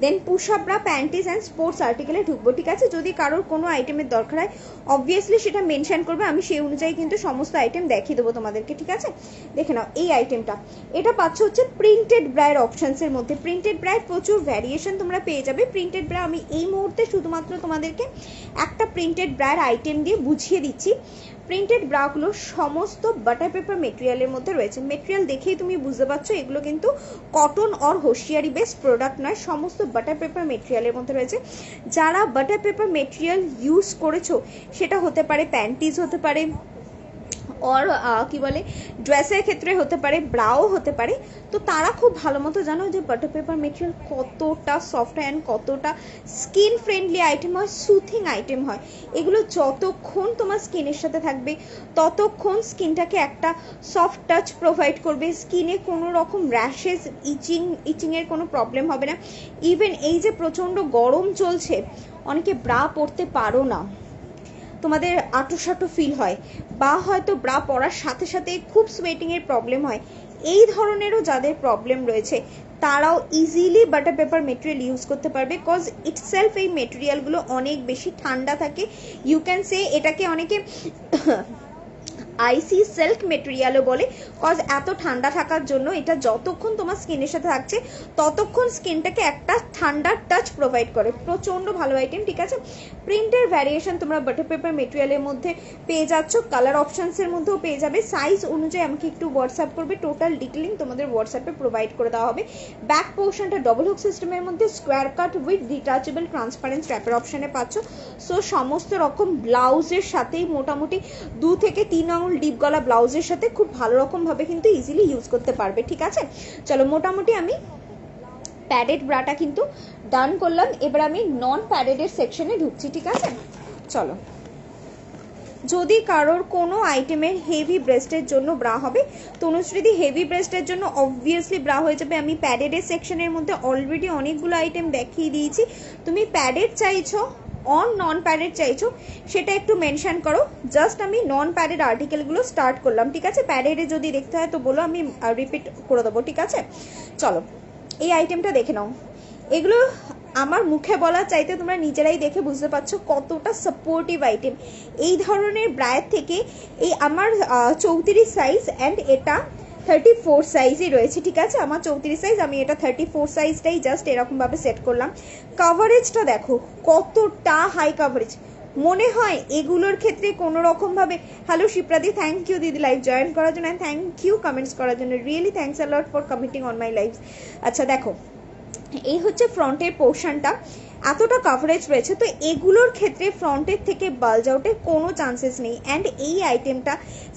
then push up bra, panties and sports আর্টিকেলে ঢুকবো, ঠিক আছে। যদি কারোর কোনো আইটেমের দরকার হয় অবভিয়াসলি সেটা মেনশন করবে, আমি সেই অনুযায়ী কিন্তু সমস্ত আইটেম দেখিয়ে দেবো তোমাদেরকে, ঠিক আছে। দেখে নাও এই আইটেমটা, এটা পাচ্ছ হচ্ছে প্রিন্টেড ব্রায়ের অপশনসের মধ্যে। প্রিন্টেড ব্রায়ের প্রচুর ভ্যারিয়েশন তোমরা পেয়ে যাবে। প্রিন্টেড ব্রা আমি এই মুহূর্তে শুধুমাত্র তোমাদেরকে একটা প্রিন্টেড ব্রায়ের আইটেম দিয়ে বুঝিয়ে দিচ্ছি। প্রিন্টেড ব্রাগুলো সমস্ত বাটার পেপার মেটেরিয়ালের মধ্যে রয়েছে। মেটেরিয়াল দেখেই তুমি বুঝতে পারছো এগুলো কিন্তু cotton or hosiery best product নয়, সমস্ত বাটার পেপার মেটেরিয়ালের মধ্যে রয়েছে। যারা বাটার পেপার মেটেরিয়াল ইউজ করেছো, সেটা হতে পারে প্যান্টিজ, হতে পারে और কি বলে ড্রেসের ক্ষেত্রে হতে পারে, ব্রাও হতে পারে, তো তারা খুব ভালো মতো জানো যে বাটার পেপার মেটেরিয়াল কতটা সফট অ্যান্ড কতটা স্কিন ফ্রেন্ডলি আইটেম হয়, সুথিং আইটেম হয়। এগুলো যতক্ষণ তোমার স্কিনের সাথে থাকবে ততক্ষণ স্কিনটাকে একটা সফট টাচ প্রোভাইড করবে, স্কিনে কোনো রকম র্যাশেস, ইচিংয়ের কোনো প্রবলেম হবে না। ইভেন এই যে প্রচণ্ড গরম চলছে, অনেকে ব্রা পরতে পারো না, তোমাদের আঁটো ফিল হয়, বা হয়তো ব্রা পরার সাথে সাথে খুব সোয়েটিংয়ের প্রবলেম হয়, এই ধরনেরও যাদের প্রবলেম রয়েছে তারাও easily butter paper material use করতে পারবে। কজ ইটসেলফ এই মেটেরিয়ালগুলো অনেক বেশি ঠান্ডা থাকে। ইউ ক্যান সে এটাকে অনেকে আইসি সিল্ক মেটেরিয়ালও বলে, কজ এত ঠান্ডা থাকার জন্য এটা যতক্ষণ তোমার স্কিনের সাথে থাকছে ততক্ষণ স্কিনটাকে একটা ঠান্ডার টাচ প্রোভাইড করে। প্রচণ্ড ভালো আইটেম, ঠিক আছে। প্রিন্টের ভ্যারিয়েশন তোমরা বাটার পেপার মেটেরিয়ালের মধ্যে পেয়ে যাচ্ছ, কালার অপশনসের মধ্যেও পেয়ে যাবে। সাইজ অনুযায়ী আমাকে একটু হোয়াটসঅ্যাপ করবে, টোটাল ডিটেলিং তোমাদের হোয়াটসঅ্যাপে প্রোভাইড করে দেওয়া হবে। ব্যাক পোর্শনটা ডবল হুক সিস্টেমের মধ্যে square cut with detachable transparent স্ট্র্যাপের অপশনে পাচ্ছ। সো সমস্ত রকম ব্লাউজের সাথেই মোটামুটি 2 থেকে 3 আঙুল ডিপ গলা ব্লাউজের সাথে খুব ভালো রকম ভাবে কিন্তু ইজিলি ইউজ করতে পারবে, ঠিক আছে। চলো মোটামুটি আমি প্যাডেড ব্রাটা কিন্তু ডান করলাম, এবার আমি নন প্যাডেডের সেকশনে ঢুকছি, ঠিক আছে। চলো, যদি কারোর কোনো আইটেমের হেভি ব্রেস্টের জন্য ব্রা হবে, তনুশ্রীদি হেভি ব্রেস্টের জন্য অবভিয়াসলি ব্রা হয়ে যাবে। আমি প্যাডেডের সেকশনের মধ্যে অলরেডি অনেকগুলো আইটেম দেখিয়ে দিয়েছি। তুমি প্যাডেড চাইছো অন নন প্যাডেড চাইছো সেটা একটু মেনশন করো। জাস্ট আমি নন প্যাডেড আর্টিকেলগুলো স্টার্ট করলাম, ঠিক আছে। প্যাডেডে যদি দেখতে হয় তো বলো, আমি রিপিট করে দেবো, ঠিক আছে। চলো এই আইটেমটা দেখে নাও। এগুলো আমার মুখে বলার চাইতে তোমরা নিজেরাই দেখে বুঝতে পারছো কতটা সাপোর্টিভ এই ধরনের ব্রায়ের থেকে। এই আমার 34 সাইজ অ্যান্ড এটা 34 সাইজই রয়েছে, ঠিক আছে। আমার 34 সাইজ, আমি এটা 34 সাইজটাই জাস্ট এরকম ভাবে সেট করলাম। কাভারেজটা দেখো কতটা হাই কাভারেজ, মনে হয় এগুলোর ক্ষেত্রে কোনো রকম ভাবে। হ্যালো শিপ্রাদি, থ্যাংক ইউ দিদি লাইভ জয়েন করার জন্য, থ্যাংক ইউ কমেন্টস করার জন্য, really thanks a lot for commenting on my live. আচ্ছা দেখো, এই হচ্ছে ফ্রন্টের পোর্শনটা, এতটা কাভারেজ রয়েছে, তো এগুলোর ক্ষেত্রে ফ্রন্টের থেকে বাল্জ আউটের কোনো চান্সেস নেই। অ্যান্ড এই আইটেমটা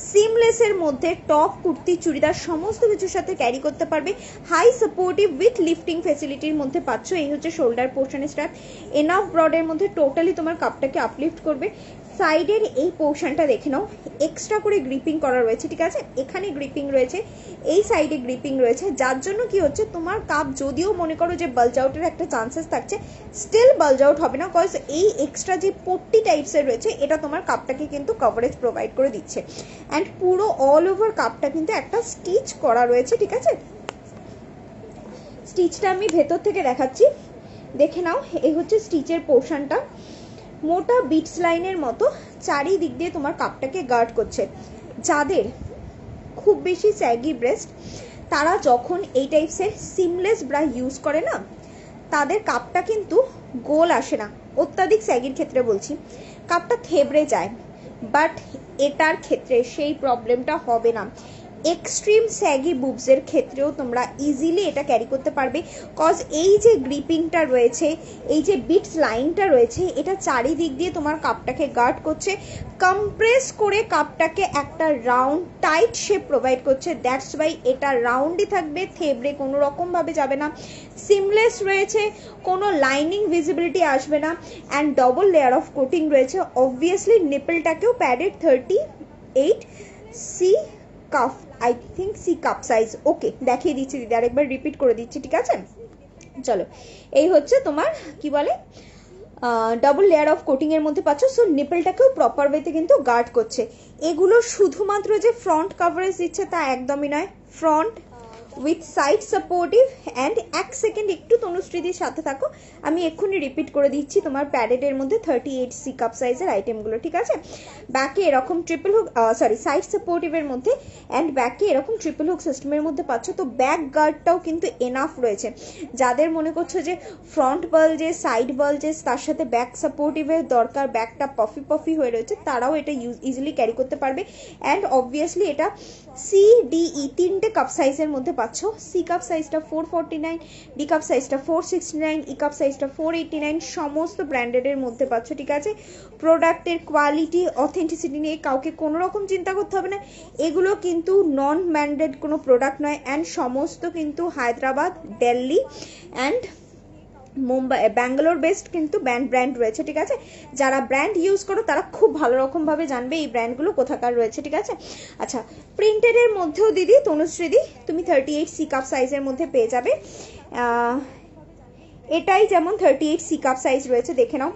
সিমলেসের মধ্যে টপ, কুর্তি, চুড়িদার সমস্ত কিছুর সাথে ক্যারি করতে পারবে। হাই সাপোর্টিভ উইথ লিফটিং ফেসিলিটির মধ্যে পাচ্ছ। এই হচ্ছে শোল্ডার পোর্শনের স্ট্র্যাপ, এনাফ ব্রডের মধ্যে টোটালি তোমার কাপটাকে আপলিফট করবে। সাইডের এই পোর্শনটা দেখে নাও, এক্সট্রা করে গ্রিপিং করা রয়েছে, ঠিক আছে। এখানে গ্রিপিং রয়েছে, এই সাইডে গ্রিপিং রয়েছে, যার জন্য কি হচ্ছে তোমার কাপ যদিও মনে করো যে বাল্জ আউটের একটা চান্সেস থাকছে, স্টিল বাল্জ আউট হবে না, কজ এই এক্সট্রা যে পট্টি টাইপসের রয়েছে এটা তোমার কাপটাকে কিন্তু কভারেজ প্রোভাইড করে দিচ্ছে। অ্যান্ড পুরো অল ওভার কাপটা কিন্তু একটা স্টিচ করা রয়েছে, ঠিক আছে। স্টিচটা আমি ভেতর থেকে দেখাচ্ছি, দেখে নাও। এই হচ্ছে স্টিচের পোর্শনটা, মোটা বিটস লাইনের মতো চারিদিক দিয়ে তোমার কাপটাকে গার্ড করছে। যাদের খুব বেশি স্যাগি ব্রেস্ট, তারা যখন এই টাইপসের সিমলেস ব্রা ইউজ করে না, তাদের কাপটা কিন্তু গোল আসে না। অত্যাধিক স্যাগির ক্ষেত্রে বলছি, কাপটা থেবড়ে যায়, বাট এটার ক্ষেত্রে সেই প্রবলেমটা হবে না। এক্সট্রিম স্যাগি বুবসের ক্ষেত্রেও তোমরা ইজিলি এটা ক্যারি করতে পারবে, কজ এই যে গ্রিপিংটা রয়েছে, এই যে বিটস লাইনটা রয়েছে, এটা চারিদিক দিয়ে তোমার কাপটাকে গার্ড করছে, কম্প্রেস করে কাপটাকে একটা রাউন্ড টাইট শেপ প্রোভাইড করছে। দ্যাটস ওয়াই এটা রাউন্ডই থাকবে, থেবড়ে কোনো রকম ভাবে যাবে না। সিমলেস রয়েছে, কোনো লাইনিং ভিজিবিলিটি আসবে না। And double layer of coating রয়েছে। অবভিয়াসলি নিপলটাকেও padded 38 C cup, I think C cup size. Okay, দেখিয়ে দিচ্ছি দিদি, আরেকবার রিপিট করে দিচ্ছি, ঠিক আছে। চলো, এই হচ্ছে তোমার কি বলে ডাবল লেয়ার অফ কোটিং এর মধ্যে পাচ্ছ। সো নিপলটাকেও প্রপার ওয়েতে কিন্তু গার্ড করছে। এগুলো শুধুমাত্র যে ফ্রন্ট কাভারেজ দিচ্ছে তা একদমই নয়, front with side supportive. And এক সেকেন্ড একটু তনুশ্রীদির সাথে থাকো, আমি এক্ষুনি রিপিট করে দিচ্ছি তোমার প্যাডেডের মধ্যে 38 সি কাপ সাইজের আইটেমগুলো, ঠিক আছে। ব্যাকে এরকম ট্রিপল হুক, সরি সাইড সাপোর্টিভের মধ্যে, অ্যান্ড ব্যাকে এরকম ট্রিপল হুক সিস্টেমের মধ্যে পাচ্ছ। তো ব্যাক গার্ডটাও কিন্তু এনাফ রয়েছে। যাদের মনে করছো যে ফ্রন্ট বাল্জে, সাইড বাল্জে, তার সাথে ব্যাক সাপোর্টিভের দরকার, ব্যাকটা পফি পফি হয়ে রয়েছে, তারাও এটা ইজিলি ক্যারি করতে পারবে। অ্যান্ড অবভিয়াসলি এটা সি ডি ই তিনটে কাপ সাইজের মধ্যে পাচ্ছ। সি কাপ সাইজটা 449, ডি কাপ সাইজটা 469, ই কাপ সাইজটা 489, সমস্ত ব্র্যান্ডেডের মধ্যে পাচ্ছ, ঠিক আছে। প্রোডাক্টের কোয়ালিটি, অথেন্টিসিটি নিয়ে কাউকে কোনো রকম চিন্তা করতে হবে না। এগুলো কিন্তু নন ব্র্যান্ডেড কোনো প্রোডাক্ট নয়, অ্যান্ড সমস্ত কিন্তু হায়দ্রাবাদ, দিল্লি অ্যান্ড মুম্বাই, ব্যাঙ্গালোর বেসড কিন্তু ব্র্যান্ড রয়েছে, ঠিক আছে। যারা ব্র্যান্ড ইউজ করো তারা খুব ভালো রকম ভাবে জানবে এই ব্র্যান্ডগুলো কোথাকার রয়েছে, ঠিক আছে। আচ্ছা, প্রিন্টেডের মধ্যেও দিদি তনুশ্রীদি তুমি 38 সি কাপ সাইজের মধ্যে পেয়ে যাবে। এটাই যেমন 38 সি কাপ সাইজ রয়েছে, দেখে নাও।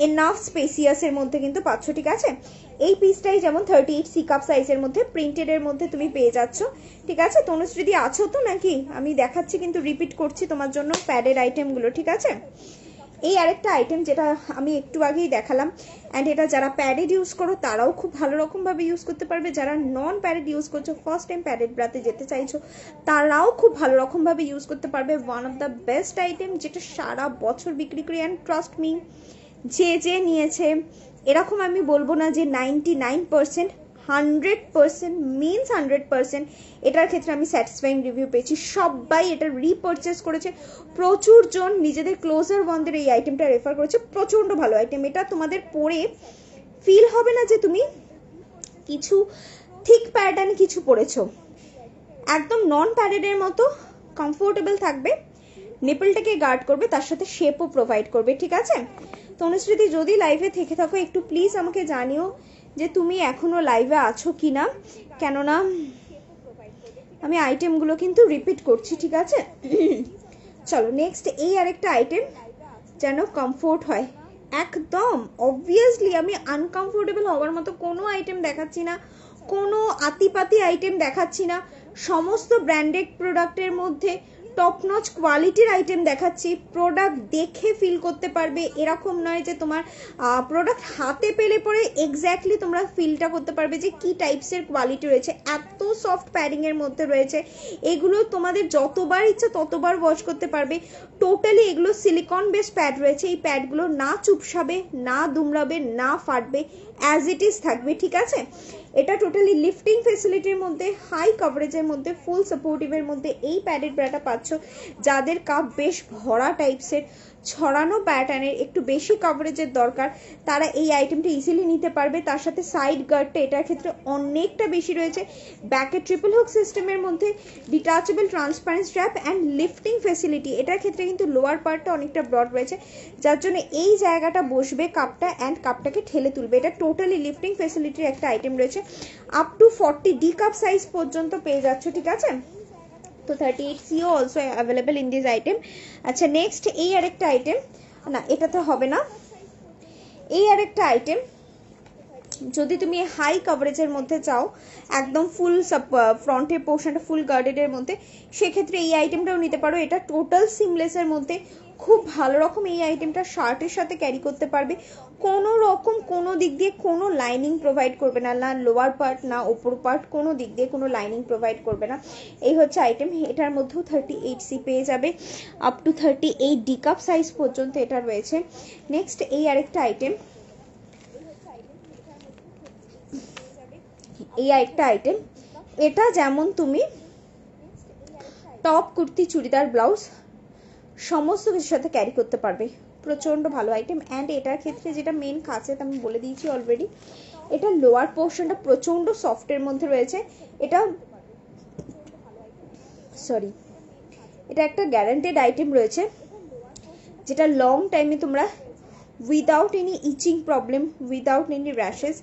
এনাফ স্পেসিয়াসের মধ্যে কিন্তু পাচ্ছ, ঠিক আছে। এই পিসটাই যেমন 38 সি কাপ সাইজের মধ্যে প্রিন্টেডের মধ্যে তুমি পেয়ে যাচ্ছ, ঠিক আছে। তনুশ্রীদি আছো তো নাকি? আমি দেখাচ্ছি কিন্তু রিপিট করছি তোমার জন্য প্যাডেড আইটেমগুলো, ঠিক আছে। এই আরেকটা আইটেম যেটা আমি একটু আগেই দেখালাম, অ্যান্ড এটা যারা প্যাডেড ইউজ করো তারাও খুব ভালো রকমভাবে ইউজ করতে পারবে। যারা নন প্যাডেড ইউজ করছো, ফার্স্ট টাইম প্যাডেড ব্রাতে যেতে চাইছো, তারাও খুব ভালো রকমভাবে ইউজ করতে পারবে। One of the best item, যেটা সারা বছর বিক্রি করি। অ্যান্ড ট্রাস্ট মি, যে নিয়েছে, এরকম আমি বলবো না যে 99%, 100% মিনস 100%, এটার ক্ষেত্রে আমি স্যাটিসফাইং রিভিউ পেয়েছি। সবাই এটা রিপারচেস করেছে, প্রচুর জন নিজেদের ক্লোজার ওয়ানদের এই আইটেমটা রেফার করেছে। প্রচন্ড ভালো আইটেম, এটা তোমাদের পরে ফিল হবে না যে তুমি কিছু থিক প্যাটার্ন কিছু পরেছো, একদম নন প্যাডেডের মতো কমফোর্টেবল থাকবে, নিপলটাকে গার্ড করবে, তার সাথে শেপও প্রোভাইড করবে, ঠিক আছে। তনুশ্রীদি যদি লাইভে থেকে থাকো একটু প্লিজ আমাকে জানিও যে তুমি এখনো লাইভে আছো কিনা, কেননা আমি আইটেমগুলো কিন্তু রিপিট করছি, ঠিক আছে। চলো নেক্সট, এই আরেকটা আইটেম যেন কমফোর্ট হয় একদম। অবভিয়াসলি আমি আনকমফোর্টেবল হওয়ার মতো কোনো আইটেম দেখাচ্ছি না, কোনো আতিপাতি আইটেম দেখাচ্ছি না। সমস্ত ব্র্যান্ডেড প্রোডাক্টের মধ্যে টপ নচ কোয়ালিটির আইটেম দেখাচ্ছি। প্রোডাক্ট দেখে ফিল করতে পারবে, এরকম নয় যে তোমার প্রোডাক্ট হাতে পেলে পরে এক্স্যাক্টলি তোমরা ফিলটা করতে পারবে যে কি টাইপসের কোয়ালিটি রয়েছে। এত সফট প্যাডিং এর মধ্যে রয়েছে, এগুলো তোমাদের যতবার ইচ্ছা ততবার ওয়াশ করতে পারবে। টোটালি এগুলো সিলিকন বেস প্যাড রয়েছে, এই প্যাডগুলো না চুপসাবে, না দুমড়াবে, না ফাটবে, অ্যাজ ইট ইজ থাকবে, ঠিক আছে। এটা টোটালি লিফটিং ফেসিলিটির মধ্যে, হাই কভারেজের মধ্যে, ফুল সাপোর্টিভের মধ্যে এই প্যাডেড ব্রাটা পাচ্ছ। যাদের কাপ বেশ ভরা টাইপসের, ছড়ানো প্যাটার্নের, একটু বেশি কভারেজের দরকার, তারা এই আইটেমটা ইজিলি নিতে পারবে। তার সাথে সাইড গার্ডটা এটার ক্ষেত্রে অনেকটা বেশি রয়েছে। ব্যাকে ট্রিপল হুক সিস্টেমের মধ্যে detachable transparent strap and lifting facility. এটার ক্ষেত্রে কিন্তু লোয়ার পার্টটা অনেকটা ব্রড রয়েছে, যার জন্য এই জায়গাটা বসবে কাপটা অ্যান্ড কাপটাকে ঠেলে তুলবে। এটা টোটালি লিফটিং ফেসিলিটির একটা আইটেম রয়েছে। Up to 40 D cup size পর্যন্ত পেয়ে যাচ্ছ, ঠিক আছে। তো 38CO also available in this item. আচ্ছা নেক্সট এই আরেকটা আইটেম, না এটা তো হবে না, এই আরেকটা আইটেম যদি তুমি হাই কভারেজের মধ্যে চাও, একদম ফুল ফ্রন্টের পোর্শনটা ফুল গার্ডেডের মধ্যে, সেক্ষেত্রে এই আইটেমটাও নিতে পারো। এটা টোটাল সিমলেসের মধ্যে খুব ভালো রকম এই আইটেমটা শার্টের সাথে ক্যারি করতে পারবে। কোনো রকম কোনো দিক দিয়ে কোনো লাইনিং প্রোভাইড করবে না, না লোয়ার পার্ট না ওপর পার্ট, কোনো দিক দিয়ে কোনো লাইনিং প্রোভাইড করবে না। এই হচ্ছে আইটেম। এটার মধ্যেও 38C পেয়ে যাবে, up to 38 D cup size পর্যন্ত এটা রয়েছে। নেক্সট এই আরেকটা আইটেম, এই আরেকটা আইটেম, এটা যেমন তুমি টপ কুর্তি চুড়িদার ব্লাউজ সমস্ত কিছুর সাথে ক্যারি করতে পারবে, প্রচন্ড ভালো আইটেম। অ্যান্ড এটার ক্ষেত্রে যেটা মেন খাসিয়ত আমি বলে দিয়েছি অলরেডি, এটা লোয়ার পোর্শনটা প্রচন্ড সফটের মধ্যে রয়েছে। এটা সরি, এটা একটা গ্যারান্টেড আইটেম রয়েছে, যেটা লং টাইমে তোমরা without any itching problem, without any rashes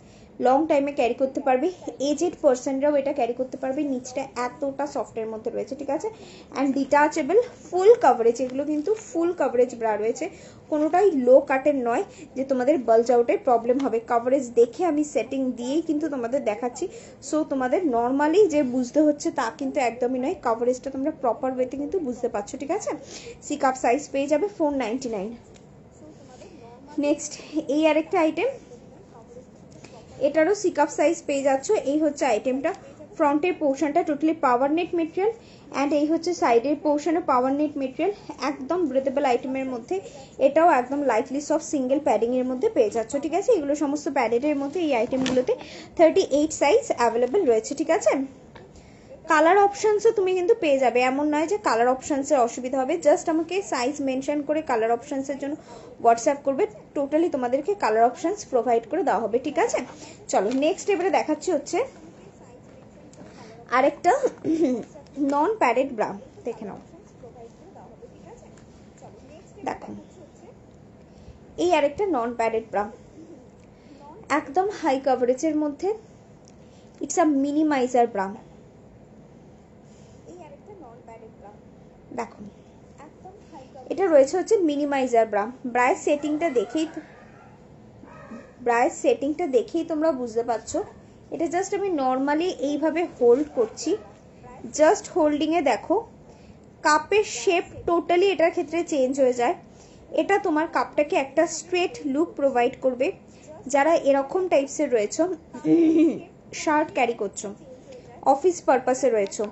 long টাইমে ক্যারি করতে পারবে। এজেড পার্সনরাও এটা ক্যারি করতে পারবে। নিচটা এতটা সফটের মধ্যে রয়েছে, ঠিক আছে। অ্যান্ড ডিটাচেবল ফুল কভারেজ, এগুলো কিন্তু ফুল কভারেজ ব্রা রয়েছে, কোনোটাই লো কাটের নয় যে তোমাদের বালজ আউটের প্রবলেম হবে। কভারেজ দেখে আমি সেটিং দিয়েই কিন্তু তোমাদের দেখাচ্ছি, সো তোমাদের নর্মালি যে বুঝতে হচ্ছে তা কিন্তু একদমই নয়, কভারেজটা তোমরা প্রপার ওয়েতে কিন্তু বুঝতে পারছো, ঠিক আছে। সি কাপ সাইজ পেয়ে যাবে 499। নেক্সট এই আরেকটা আইটেম, এটারও সি কাপ সাইজ পেয়ে যাচ্ছ। এই হচ্ছে আইটেমটা, ফ্রন্টের পোর্শনটা totally power net material and এই হচ্ছে সাইডের পোর্শনে পাওয়ার নেট মেটেরিয়াল, একদম ব্রেথেবল আইটেমের মধ্যে। এটাও একদম লাইটলি সফট সিঙ্গেল প্যাডিং এর মধ্যে পেয়ে যাচ্ছ, ঠিক আছে। এগুলো সমস্ত প্যাডেডের মধ্যে এই আইটেমগুলোতে 38 সাইজ অ্যাভেলেবেল রয়েছে, ঠিক আছে। কালার অপশনসও তুমি কিন্তু পেয়ে যাবে, এমন নয় যে কালার অপশনসের অসুবিধা হবে। জাস্ট আমাকে সাইজ মেনশন করে কালার অপশনসের জন্য হোয়াটসঅ্যাপ করবে, টোটালি তোমাদেরকে কালার অপশনস প্রোভাইড করে দেওয়া হবে, ঠিক আছে। চলো নেক্সট এবারে দেখাচ্ছি হচ্ছে আরেকটা নন প্যাডেড ব্রা, দেখে নাও। দেখো এই আরেকটা নন প্যাডেড ব্রা, একদম হাই কভারেজের মধ্যে, ইটস আ মিনিমাইজার ব্রা। দেখো এটা রয়েছে হচ্ছে মিনিমাইজার ব্রা। ব্রায়ের সেটিংটা দেখেই তোমরা বুঝতে পারছো। এটা জাস্ট আমি নর্মালি এইভাবে হোল্ড করছি, জাস্ট হোল্ডিং এ দেখো কাপের শেপ টোটালি এটার ক্ষেত্রে চেঞ্জ হয়ে যায়। এটা তোমার কাপটাকে একটা স্ট্রেট লুক প্রোভাইড করবে। যারা এরকম টাইপসের রয়েছে, শার্ট ক্যারি করছো, অফিস পারপাসে রয়েছে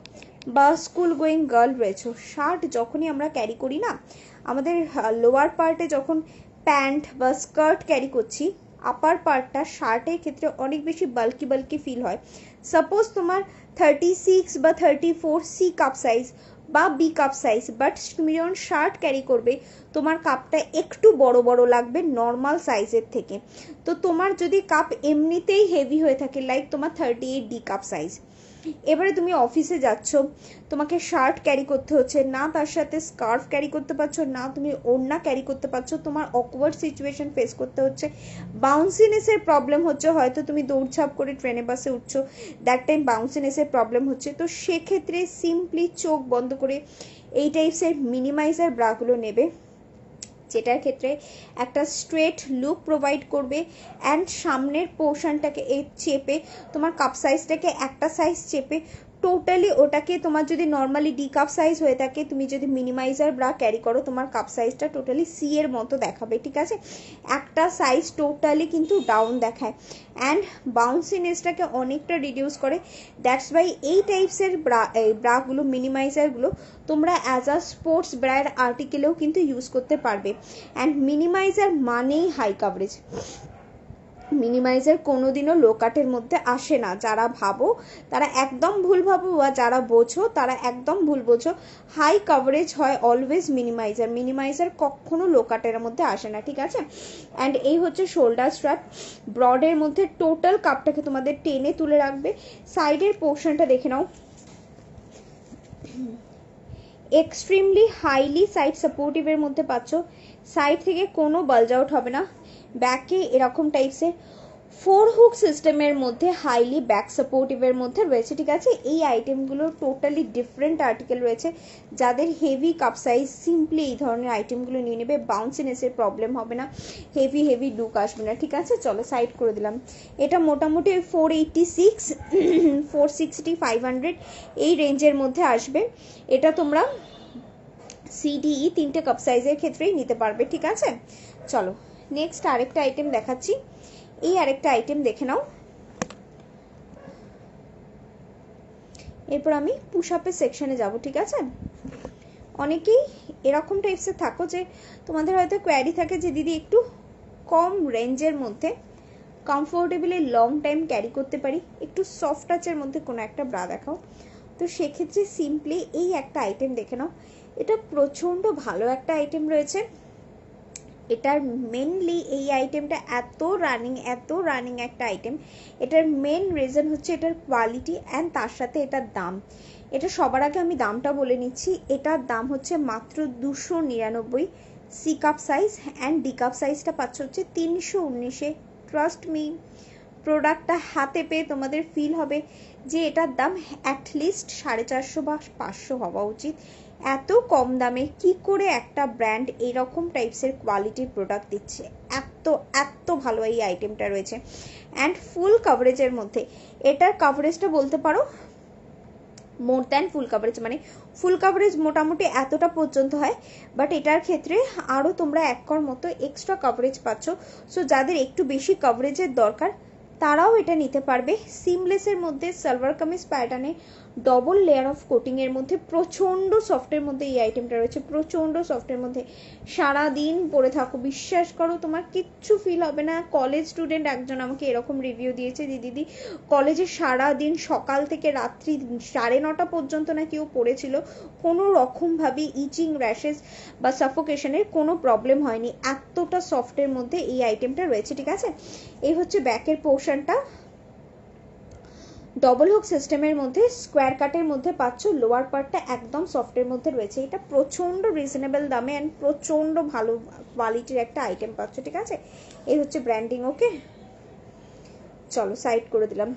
বা স্কুল গোয়িং গার্ল রয়েছে, শার্ট যখনই আমরা ক্যারি করি না, আমাদের লোয়ার পার্টে যখন প্যান্ট বা স্কার্ট ক্যারি করছি, আপার পার্টটা শার্টের ক্ষেত্রে অনেক বেশি বাল্কি ফিল হয়। সাপোজ তোমার 36 বা 34 সি কাপ সাইজ বা বি কাপ সাইজ, বাট তুমি যখন শার্ট ক্যারি করবে তোমার কাপটা একটু বড় বড় লাগবে নর্মাল সাইজের থেকে। তো তোমার যদি কাপ এমনিতেই হেভি হয়ে থাকে, লাইক তোমার 38 ডি কাপ সাইজ, এবারে তুমি অফিসে যাচ্ছ, তোমাকে শার্ট ক্যারি করতে হচ্ছে না, তার সাথে স্কার্ফ ক্যারি করতে পারছো না, তুমি ওড়না ক্যারি করতে পারছো, তোমার অকওয়ার্ড সিচুয়েশন ফেস করতে হচ্ছে, বাউন্সিনেসের প্রবলেম হচ্ছে, হয়তো তুমি দৌড়ঝাঁপ করে ট্রেনে বাসে উঠছো, দ্যাট টাইম বাউন্সিনেসের প্রবলেম হচ্ছে, তো সেক্ষেত্রে সিম্পলি চোখ বন্ধ করে এই টাইপসের মিনিমাইজার ব্রাগুলো নেবে, যেটার ক্ষেত্রে একটা স্ট্রেট লুক প্রোভাইড করবে অ্যান্ড সামনের পোর্শনটাকে চেপে তোমার কাপ সাইজটাকে একটা সাইজ চেপে টোটালি ওটাকে তোমার যদি নর্মালি ডি কাপ সাইজ হয়ে থাকে, তুমি যদি মিনিমাইজার ব্রা ক্যারি করো, তোমার কাপ সাইজটা টোটালি সি এর মতো দেখাবে, ঠিক আছে? একটা সাইজ টোটালি কিন্তু ডাউন দেখায় অ্যান্ড বাউন্সিনেসটাকে অনেকটা রিডিউস করে। দ্যাটস ওয়াই এই টাইপসের ব্রাগুলো, মিনিমাইজারগুলো তোমরা অ্যাজ আ স্পোর্টস ব্র্যান্ড আর্টিকেলেও কিন্তু ইউজ করতে পারবে। অ্যান্ড মিনিমাইজার মানেই হাই কাভারেজ, মিনিমাইজার কোনোদিনও লো কাটের মধ্যে আসে না। যারা ভাবো তারা একদম ভুল ভাবো, বা যারা বোঝো তারা একদম ভুল বোঝো। হাই কাভারেজ হয় অলওয়েজ মিনিমাইজার, মিনিমাইজার কখনো লো কাটের মধ্যে আসে না, ঠিক আছে? অ্যান্ড এই হচ্ছে শোল্ডার স্ট্র্যাপ, ব্রডের মধ্যে টোটাল কাপটাকে তোমাদের টেনে তুলে রাখবে। সাইডের পোর্শনটা দেখে নাও, এক্সট্রিমলি হাইলি সাইড সাপোর্টিভের মধ্যে পাচ্ছ, সাইড থেকে কোনো বালজ আউট হবে না। ব্যাকে এরকম টাইপসের 4 হুক সিস্টেমের মধ্যে হাইলি ব্যাক সাপোর্টিভের মধ্যে রয়েছে, ঠিক আছে? এই আইটেমগুলো টোটালি ডিফারেন্ট আর্টিকেল রয়েছে। যাদের হেভি কাপ সাইজ, সিম্পলি এই ধরনের আইটেমগুলো নিয়ে নেবে, বাউন্সিনেসের প্রবলেম হবে না, হেভি লুক আসবে না, ঠিক আছে? চলো সাইড করে দিলাম। এটা মোটামুটি 486, 460, 500 এই রেঞ্জের মধ্যে আসবে। এটা তোমরা সিডিই 3টে কাপ সাইজের ক্ষেত্রেই নিতে পারবে, ঠিক আছে? চলো নেক্সট আরেকটা আইটেম দেখাচ্ছি। এই আরেকটা আইটেম দেখে নাও। এরপর আমি পুশ আপের সেকশনে যাব, ঠিক আছে? অনেকেই এরকম টাইপসের থাকো যে তোমাদের হয়তো কোয়ারি থাকে যে দিদি একটু কম রেঞ্জের মধ্যে কমফোর্টেবলি লং টাইম ক্যারি করতে পারি, একটু সফট টাচের মধ্যে কোনো একটা ব্রা দেখাও। তো সেক্ষেত্রে সিম্পলি এই একটা আইটেম দেখে নাও। এটা প্রচণ্ড ভালো একটা আইটেম রয়েছে। এটার মেনলি এই আইটেমটা এত রানিং একটা আইটেম। এটার মেন রিজন হচ্ছে এটার কোয়ালিটি অ্যান্ড তার সাথে এটার দাম। এটা সবার আগে আমি দামটা বলে নিচ্ছি। এটার দাম হচ্ছে মাত্র 299 C cup size, and D cup সাইজটা পাচ্ছ হচ্ছে 319-এ। ট্রাস্ট মি, প্রোডাক্টটা হাতে পেয়ে তোমাদের ফিল হবে যে এটার দাম অ্যাটলিস্ট 450 বা 500 হওয়া উচিত। এত কম দামে কি করে একটা ব্র্যান্ড এরকম টাইপসের কোয়ালিটির প্রোডাক্ট দিচ্ছে? এত ভালো এই আইটেমটা রয়েছে অ্যান্ড ফুল কাভারেজের মধ্যে। এটার কাভারেজটা বলতে পারো মোর দ্যান ফুল কাভারেজ, মানে ফুল কাভারেজ মোটামুটি এতটা পর্যন্ত হয়, বাট এটার ক্ষেত্রে আরও তোমরা 1 কর মতো এক্সট্রা কাভারেজ পাচ্ছ। সো যাদের একটু বেশি কাভারেজের দরকার তারাও এটা নিতে পারবে। সিমলেসের মধ্যে সালোয়ার কামিজ প্যাটার্নে ডবল লেয়ার অফ কোটিং এর মধ্যে প্রচন্ড সফটের মধ্যে এই আইটেমটা রয়েছে, প্রচন্ড সফটের মধ্যে। সারাদিন পরে থাকো, বিশ্বাস করো তোমার কিচ্ছু ফিল হবে না। কলেজ স্টুডেন্ট একজন আমাকে এরকম রিভিউ দিয়েছে, দিদি কলেজে সারাদিন সকাল থেকে রাত্রি 9:30 পর্যন্ত নাকি ও পড়েছিল, কোনো রকমভাবে ইচিং, র্যাশেস বা সাফোকেশনের কোনো প্রবলেম হয়নি। এতটা সফটের মধ্যে এই আইটেমটা রয়েছে, ঠিক আছে? এই হচ্ছে ব্যাকের পোর্শনটা, ডবল হুক সিস্টেমের মধ্যে স্কোয়ার কাটের মধ্যে পাচ্ছ। লোয়ার পার্টটা একদম সফটের মধ্যে রয়েছে। এটা প্রচন্ড রিজনেবল দামে অ্যান্ড প্রচন্ড ভালো কোয়ালিটির একটা আইটেম পাচ্ছ, ঠিক আছে? এই হচ্ছে ব্র্যান্ডিং। ওকে চলো সাইড করে দিলাম।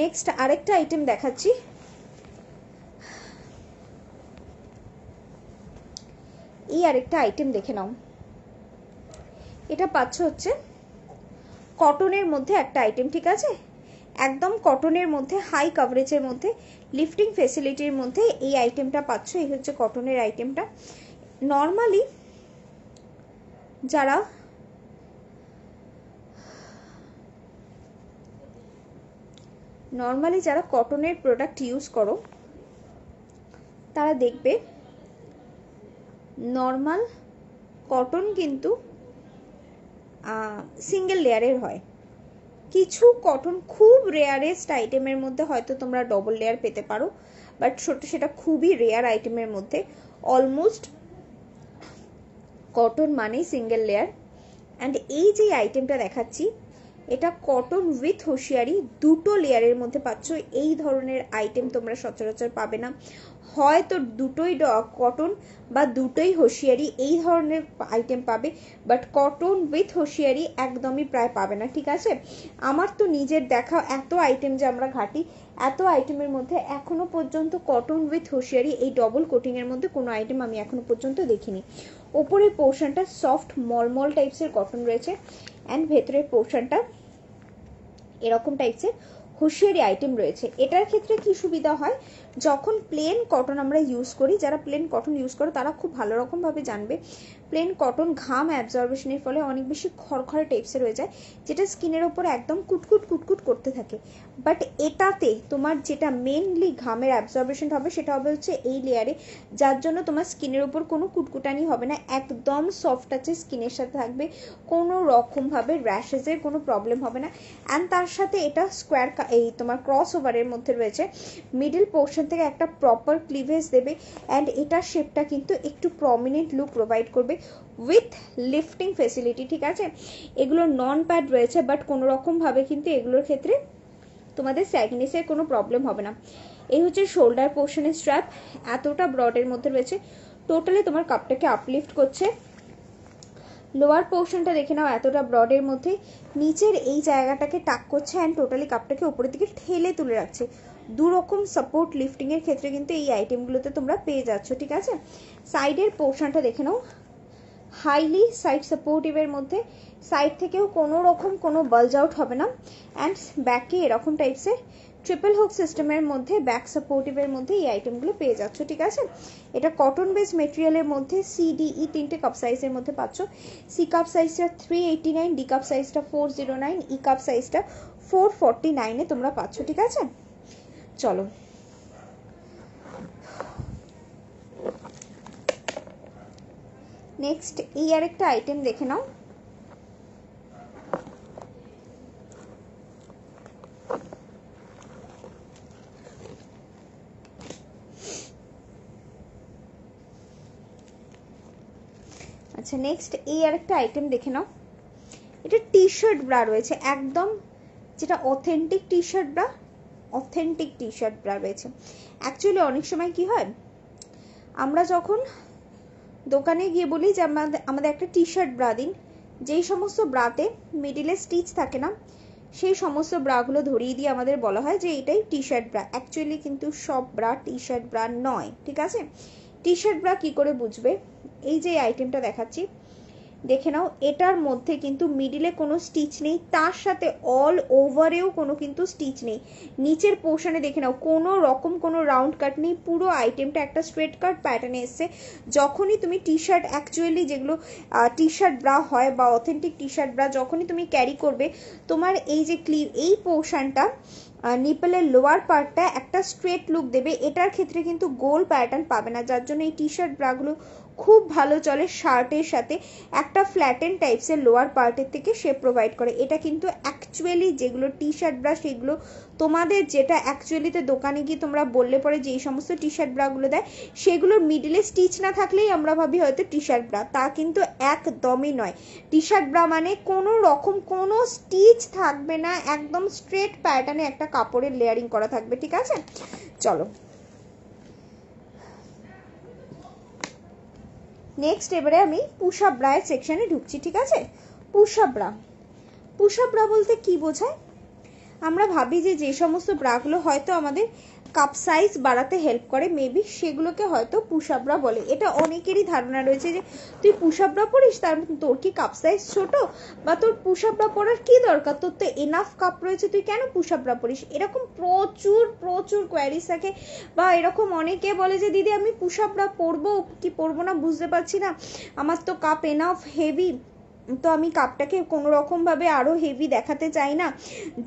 নেক্সট আরেকটা আইটেম দেখাচ্ছি। এই আরেকটা আইটেম দেখে নাও। এটা পাচ্ছ হচ্ছে কটনের মধ্যে একটা আইটেম, ঠিক আছে? একদম কটনের মধ্যে হাই কাভারেজের মধ্যে লিফটিং ফেসিলিটির মধ্যে এই আইটেমটা পাচ্ছ। এই হচ্ছে কটনের আইটেমটা। নর্মালি যারা কটনের প্রোডাক্ট ইউজ করো তারা দেখবে নর্মাল কটন কিন্তু সিঙ্গেল লেয়ারের হয়। কিছু কটন খুব রেয়ারেস্ট আইটেমের মধ্যে হয়তো তোমরা ডবল লেয়ার পেতে পারো, বাট সেটা খুবই রেয়ার আইটেমের মধ্যে। অলমোস্ট কটন মানেই সিঙ্গেল লেয়ার। অ্যান্ড এই যে আইটেমটা দেখাচ্ছি এটা কটন উইথ হোশিয়ারি, দুটো লেয়ারের মধ্যে পাচ্ছ। এই ধরনের আইটেম তোমরা সচরাচর পাবে না। হয়তো দুটোই কটন বা দুটোই হোশিয়ারি, এই ধরনের আইটেম পাবে, বাট কটন উইথ হোশিয়ারি একদমই প্রায় পাবে না, ঠিক আছে? আমার তো নিজের দেখা এত আইটেম যে আমরা ঘাটি, এত আইটেমের মধ্যে এখনো পর্যন্ত কটন উইথ হোশিয়ারি এই ডবল কোটিংয়ের মধ্যে কোনো আইটেম আমি এখনো পর্যন্ত দেখিনি। ওপরের পোর্শনটা সফট মলমল টাইপসের কটন রয়েছে অ্যান্ড ভেতরের পোর্শনটা এরকম টাইপসের হুঁশিয়ারি আইটেম রয়েছে। এটার ক্ষেত্রে কি সুবিধা হয়, যখন প্লেন কটন আমরা ইউজ করি, যারা প্লেন কটন ইউজ করো তারা খুব ভালো রকমভাবে জানবে, প্লেন কটন ঘাম অ্যাবজর্বেশনের ফলে অনেক বেশি খড়খড়ে টাইপসের হয়ে যায়, যেটা স্কিনের ওপর একদম কুটকুট কুটকুট করতে থাকে। বাট এটাতে তোমার যেটা মেনলি ঘামের অ্যাবজর্বেশন হবে সেটা হবে হচ্ছে এই লেয়ারে, যার জন্য তোমার স্কিনের ওপর কোনো কুটকুটানি হবে না, একদম সফট আছে স্কিনের সাথে থাকবে, কোনো রকমভাবে র্যাশেসের কোনো প্রবলেম হবে না। অ্যান্ড তার সাথে এটা স্কোয়ার এই তোমার ক্রস ওভারের মধ্যে রয়েছে, মিডল পোর্শন থেকে একটা প্রপার ক্লিভেজ দেবে, অ্যান্ড এটার শেপটা কিন্তু একটু প্রমিনেন্ট লুক প্রোভাইড করবে উইথ লিফটিং ফেসিলিটি। ঠিক আছে, এগুলো নন প্যাড রয়েছে, বাট কোনো রকমভাবে কিন্তু এগুলোর ক্ষেত্রে তোমাদের স্যাগনেসের কোনো প্রবলেম হবে না। এই হচ্ছে শোল্ডার পোর্শনের স্ট্র্যাপ, এতটা ব্রডের মধ্যে রয়েছে, টোটালি তোমার কাপটাকে আপলিফট করছে। লোয়ার পোর্শনটা দেখে নাও, এতটা ব্রডের মধ্যে নিচের এই জায়গাটাকে টাক করছে অ্যান্ড টোটালি কাপটাকে উপরের দিকে ঠেলে তুলে রাখছে। দুরকম সাপোর্ট লিফটিং এর ক্ষেত্রে কিন্তু এই আইটেমগুলোতে তোমরা পেয়ে যাচ্ছ। ঠিক আছে, সাইডের পোর্শনটা দেখে নাও, হাইলি সাইড সাপোর্টিভের মধ্যে, সাইড থেকেও কোনো রকম কোনো বালজ আউট হবে না, অ্যান্ড ব্যাকে এরকম টাইপসের ট্রিপল হুক সিস্টেমের মধ্যে ব্যাক সাপোর্টিভের মধ্যে এই আইটেমগুলো পেয়ে যাচ্ছ। ঠিক আছে, এটা কটন বেস মেটেরিয়ালের মধ্যে CDE 3টে কাপ সাইজের মধ্যে পাচ্ছ। সি কাপ সাইজটা 389, ডি কাপ সাইজটা 409, ই কাপ সাইজটা 449-এ তোমরা পাচ্ছ। ঠিক আছে, চলো নেক্সট এই আরেকটা আইটেম দেখে নাও। আচ্ছা, নেক্সট এই আরেকটা আইটেম দেখে নাও। এটা টি শার্ট ব্রা রয়েছে, একদম যেটা authentic T shirt bra, authentic T shirt bra রয়েছে। অ্যাকচুয়ালি অনেক সময় কি হয়, আমরা যখন দোকানে গিয়ে বলি যে আমাদের একটা টি শার্ট ব্রা দিন, যেই সমস্ত ব্রাতে মিডিলে স্টিচ থাকে না, সেই সমস্ত ব্রাগুলো ধরিয়ে দিয়ে আমাদের বলা হয় যে এটাই টি শার্ট ব্রা। অ্যাকচুয়ালি কিন্তু সব ব্রা টি শার্ট ব্রা নয়। ঠিক আছে, টি শার্ট ব্রা কি করে বুঝবে, এই যে আইটেমটা দেখাচ্ছি দেখে নাও, এটার মধ্যে কিন্তু মিডিলে কোনো স্টিচ নেই, তার সাথে অল ওভারেও কোনো কিন্তু স্টিচ নেই। নিচের পোর্শনে দেখে নাও কোনো রকম কোনো রাউন্ড কাট নেই, পুরো আইটেমটা একটা স্ট্রেট কাট প্যাটার্নে এসছে। যখনই তুমি টি শার্ট, অ্যাকচুয়ালি যেগুলো টি শার্ট ব্রা হয় বা অথেন্টিক টি শার্ট ব্রা যখনই তুমি ক্যারি করবে, তোমার এই যে এই পোর্শনটা নিপলের লোয়ার পার্টটা একটা স্ট্রেট লুক দেবে। এটার ক্ষেত্রে কিন্তু গোল প্যাটার্ন পাবে না, যার জন্য এই টি শার্ট ব্রাগুলো খুব ভালো চলে শার্টের সাথে, একটা ফ্ল্যাটেন টাইপসের লোয়ার পার্টের থেকে শেপ প্রোভাইড করে। এটা কিন্তু অ্যাকচুয়ালি যেগুলো টি শার্ট ব্রা, সেগুলো তোমাদের যেটা অ্যাকচুয়ালিতে দোকানে গিয়ে তোমরা বললে পরে যে এই সমস্ত টি শার্ট ব্রাগুলো দেয়, সেগুলোর মিডিলে স্টিচ না থাকলেই আমরা ভাবি হয়তো টি শার্ট ব্রা, তা কিন্তু একদমই নয়। টি শার্ট ব্রা মানে কোনো রকম কোনো স্টিচ থাকবে না, একদম স্ট্রেট প্যাটার্নে একটা কাপড়ের লেয়ারিং করা থাকবে। ঠিক আছে, চলো নেক্সট এবারে আমি পুশ আপ ব্রায়ের সেকশনে ঢুকছি। ঠিক আছে, push up bra, push up bra বলতে কি বোঝায়, আমরা ভাবি যে যে সমস্ত ব্রাগুলো হয়তো আমাদের কাপ সাইজ বাড়াতে হেল্প করে, মেবি সেগুলোকে হয়তো পুশ আপ ব্রা বলে। এটা অনেকেরই ধারণা রয়েছে যে তুই পুশ আপ ব্রা পরিস, তার তোর কি কাপ সাইজ ছোট, বা তোর পুশ আপ ব্রা পরার কি দরকার, তোর তো এনাফ কাপ রয়েছে, তুই কেন পুশ আপ ব্রা পরিস। এরকম প্রচুর প্রচুর কোয়ারিজ থাকে, বা এরকম অনেকে বলে যে দিদি আমি পুশ আপ ব্রা পরবো কি পরবো না বুঝতে পারছি না, আমার তো কাপ এনাফ হেভি, তো আমি কাপটাকে কোনো রকমভাবে আরও হেভি দেখাতে চাই না,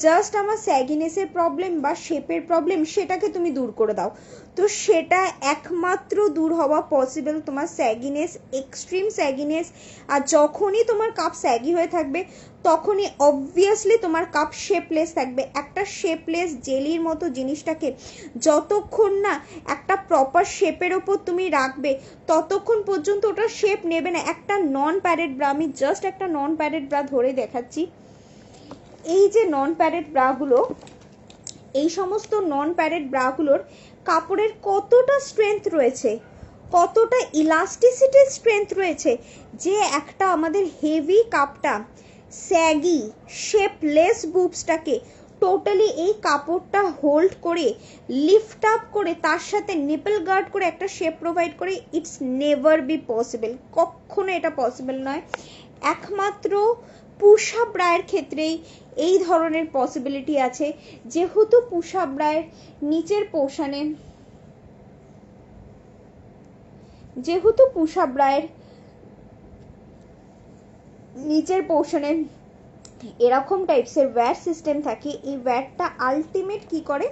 জাস্ট আমার স্যাগিনেসের প্রবলেম বা শেপের প্রবলেম, সেটাকে তুমি দূর করে দাও। তো সেটা একমাত্র দূর হওয়া পসিবল তোমার স্যাগিনেস, এক্সট্রিম স্যাগিনেস, আর যখনই তোমার কাপ স্যাগি হয়ে থাকবে তখনই অবভিয়াসলি তোমার কাপ শেপলেস থাকবে। একটা শেপলেস জেলির মতো জিনিসটাকে যতক্ষণ না একটা প্রপার শেপের ওপর তুমি রাখবে, ততক্ষণ পর্যন্ত ওটা শেপ নেবে না। একটা নন প্যাডেড ব্রা, আমি জাস্ট একটা নন প্যাডেড ব্রা ধরে দেখাচ্ছি, এই যে নন প্যাডেড ব্রাগুলো, এই সমস্ত নন প্যাডেড ব্রাগুলোর কাপড়ের কতটা স্ট্রেংথ রয়েছে, কতটা ইলাস্টিসিটির স্ট্রেংথ রয়েছে, যে একটা আমাদের হেভি কাপটা স্যাগি শেপলেস বুবসটাকে টোটালি এই কাপড়টা হোল্ড করে লিফট আপ করে তার সাথে নিপল গার্ড করে একটা শেপ প্রোভাইড করে, ইটস নেভার বি পসিবল, কখনো এটা পসিবল নয়। একমাত্র পুশ আপ ব্রায়ের ক্ষেত্রেই এই ধরনের পসিবিলিটি আছে, যেহেতু পুশ আপ ব্রায়ের নিচের পোর্শনে এরকম টাইপসের ওয়্যার সিস্টেম থাকে। এই ওয়্যারটা আলটিমেট কি করে,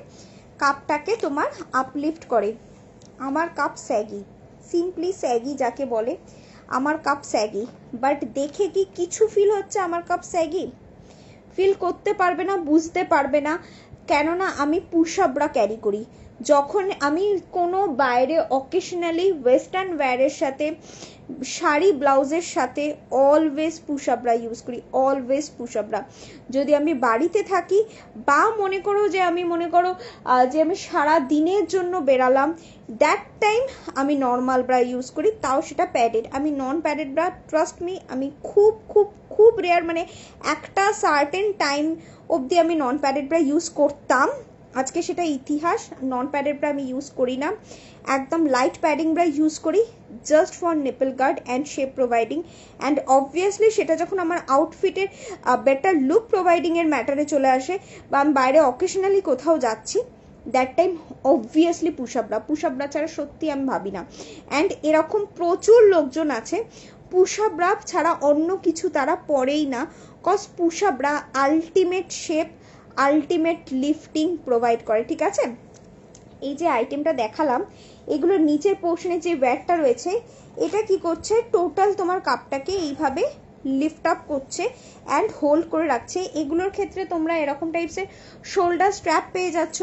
কাপটাকে তোমার আপলিফট করে। আমার কাপ স্যাগি, সিম্পলি স্যাগি যাকে বলে, আমার কাপ স্যাগি, বাট দেখে কি কিছু ফিল হচ্ছে আমার কাপ স্যাগি? ফিল করতে পারবে না, বুঝতে পারবে না, কেননা আমি পুশ আপ ব্রা ক্যারি করি। যখন আমি কোনো বাইরে অকেশনালি ওয়েস্টার্ন ওয়্যারের সাথে, শাড়ি ব্লাউজের সাথে always push up bra use করি, অলওয়েজ পুশ আপ ব্রা। যদি আমি বাড়িতে থাকি বা মনে করো যে আমি সারা দিনের জন্য বেরালাম, দ্যাট টাইম আমি নর্মাল ব্রা ইউজ করি, তাও সেটা প্যাডেড। আমি নন প্যাডেড ব্রা, ট্রাস্ট মি, আমি খুব খুব খুব রেয়ার, মানে একটা সার্টেন টাইম অবধি আমি নন প্যাডেড ব্রা ইউজ করতাম, আজকে সেটা ইতিহাস। নন প্যাডেড ব্রা আমি ইউজ করি না, একদম লাইট প্যাডিং ব্রা ইউজ করি, just for nipple guard and shape providing. And obviously সেটা যখন আমার আউটফিটের বেটার লুক প্রোভাইডিংয়ের ম্যাটারে চলে আসে, বা আমি বাইরে অকেশনালি কোথাও যাচ্ছি, that time obviously push up bra ছাড়া সত্যি আমি ভাবি না। অ্যান্ড এরকম প্রচুর লোকজন আছে পুশ আপ ব্রা ছাড়া অন্য কিছু তারা পরেই না, cause push up bra ultimate shape, ultimate lifting provide করে। ঠিক আছে, এই যে আইটেমটা দেখালাম, এগুলোর নিচের পোর্শনে যে ওয়্যারটা রয়েছে, এটা কি করছে, টোটাল তোমার কাপটাকে এইভাবে লিফট আপ করছে অ্যান্ড হোল্ড করে রাখছে। এগুলোর ক্ষেত্রে তোমরা এরকম টাইপসের শোল্ডার স্ট্র্যাপ পেয়ে যাচ্ছ।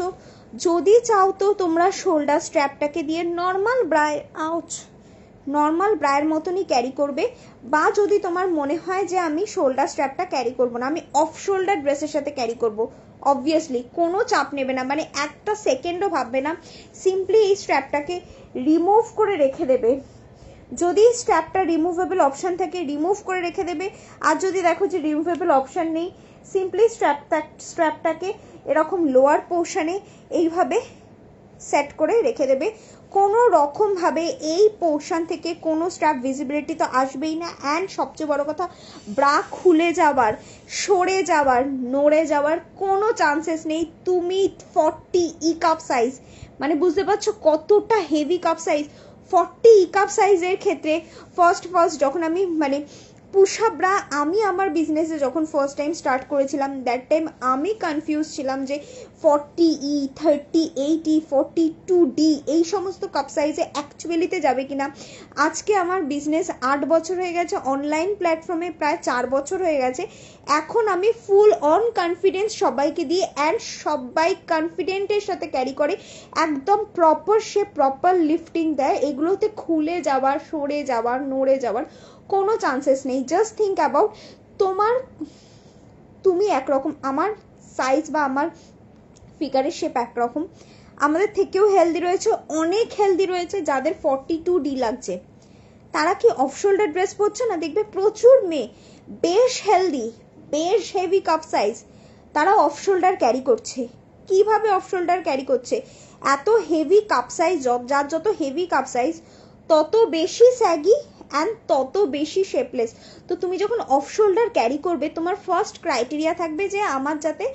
যদি চাও তো তোমরা শোল্ডার স্ট্র্যাপটাকে দিয়ে নর্মাল ব্রায়ের মতনই ক্যারি করবে, বা যদি তোমার মনে হয় যে আমি শোল্ডার স্ট্র্যাপটা ক্যারি করব না, আমি অফ শোল্ডার ড্রেসের সাথে ক্যারি করব, অবভিয়াসলি কোনো চাপ নেবে না, মানে একটা সেকেন্ডও ভাববে না, সিম্পলি এই স্ট্র্যাপটাকে রিমুভ করে রেখে দেবে। যদি স্ট্র্যাপটা রিমুভেবল অপশান থাকে রিমুভ করে রেখে দেবে, আর যদি দেখো যে রিমুভেবল অপশান নেই, সিম্পলি স্ট্র্যাপটাকে এরকম লোয়ার পোর্শনে এইভাবে সেট করে রেখে দেবে। কোনো রকমভাবে এই পোর্শন থেকে কোনো স্ট্র্যাপ ভিজিবিলিটি তো আসবেই না। অ্যান্ড সবচেয়ে বড় কথা, ব্রা খুলে যাওয়ার, সরে যাওয়ার, নড়ে যাওয়ার কোনো চান্সেস নেই। তুমি 40 ই কাপ সাইজ, মানে বুঝতে পারছো কতটা হেভি কাপ সাইজ। 40 ই কাপ সাইজের ক্ষেত্রে ফার্স্ট যখন আমি পুশ আপ ব্রা আমি আমার বিজনেসে যখন ফার্স্ট টাইম স্টার্ট করেছিলাম, দ্যাট টাইম আমি কনফিউজ ছিলাম যে 40E, 38E, 42D এই সমস্ত কাপ সাইজে অ্যাকচুয়ালিতে যাবে কিনা। আজকে আমার বিজনেস 8 বছর হয়ে গেছে, অনলাইন প্ল্যাটফর্মে প্রায় 4 বছর হয়ে গেছে। এখন আমি ফুল অন কনফিডেন্স সবাইকে দিয়ে, অ্যান্ড সবাই কনফিডেন্টের সাথে ক্যারি করে, একদম প্রপার শেপ, প্রপার লিফটিং দেয়। এগুলোতে খুলে যাওয়ার, সরে যাওয়ার, নড়ে যাওয়ার কোনো চান্সেস নেই। জাস্ট থিঙ্ক অ্যাবাউট তুমি একরকম, আমার সাইজ বা আমার ফিগারের শেপ একরকম, আমাদের থেকেও হেলদি রয়েছে, অনেক হেলদি রয়েছে, যাদের 42D লাগছে তারা কি অফ শোল্ডার ড্রেস পরছে না? দেখবে প্রচুর মেয়ে বেশ হেলদি, বেশ হেভি কাপ সাইজ, তারা অফ শোল্ডার ক্যারি করছে। কিভাবে অফ শোল্ডার ক্যারি করছে? এত হেভি কাপ সাইজ, যার যত হেভি কাপ সাইজ তত বেশি স্যাগি অ্যান্ড তত বেশি শেপলেস। তো তুমি যখন অফ শোল্ডার ক্যারি করবে, তোমার ফার্স্ট ক্রাইটেরিয়া থাকবে যে আমার যাতে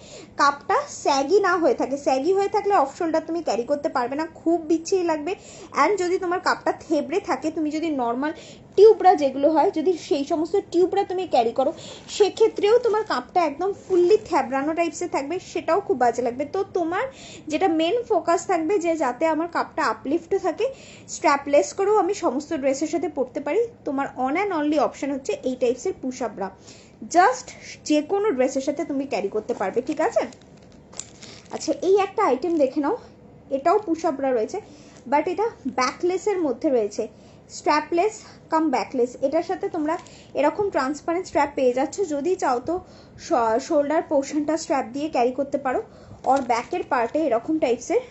কাপটা স্যাগি না হয়ে থাকে। স্যাগি হয়ে থাকলে অফ শোল্ডার তুমি ক্যারি করতে পারবে না, খুব বিচ্ছিরি লাগবে। অ্যান্ড যদি তোমার কাপটা থেবড়ে থাকে, তুমি যদি নর্মাল টিউবরা যেগুলো হয়, যদি সেই সমস্ত টিউবরা তুমি ক্যারি করো, সেক্ষেত্রেও তোমার কাপটা একদম ফুললি থ্যাবড়ানো টাইপসের থাকবে, সেটাও খুব বাজে লাগবে। তো তোমার যেটা মেন ফোকাস থাকবে যে যাতে আমার কাপটা আপলিফট থাকে, স্ট্র্যাপলেস করেও আমি সমস্ত ড্রেসের সাথে পরতে পারি, তোমার অন অ্যান্ড অনলি অপশন হচ্ছে এই টাইপসের পুশ আপ ব্রা। জাস্ট যে কোনো ড্রেসের সাথে তুমি ক্যারি করতে পারবে। ঠিক আছে, আচ্ছা এই একটা আইটেম দেখে নাও, এটাও পুশ আপ ব্রা রয়েছে, বাট এটা ব্যাকলেসের মধ্যে রয়েছে, স্ট্র্যাপলেস কাম ব্যাকলেস। এটার সাথে তোমরা এরকম ট্রান্সপারেন্ট স্ট্র্যাপ পেয়ে যাচ্ছ। যদি চাও তো শোল্ডার পোর্শনটা স্ট্র্যাপ দিয়ে ক্যারি করতে পারো, আর ব্যাকের পার্টে এরকম টাইপসের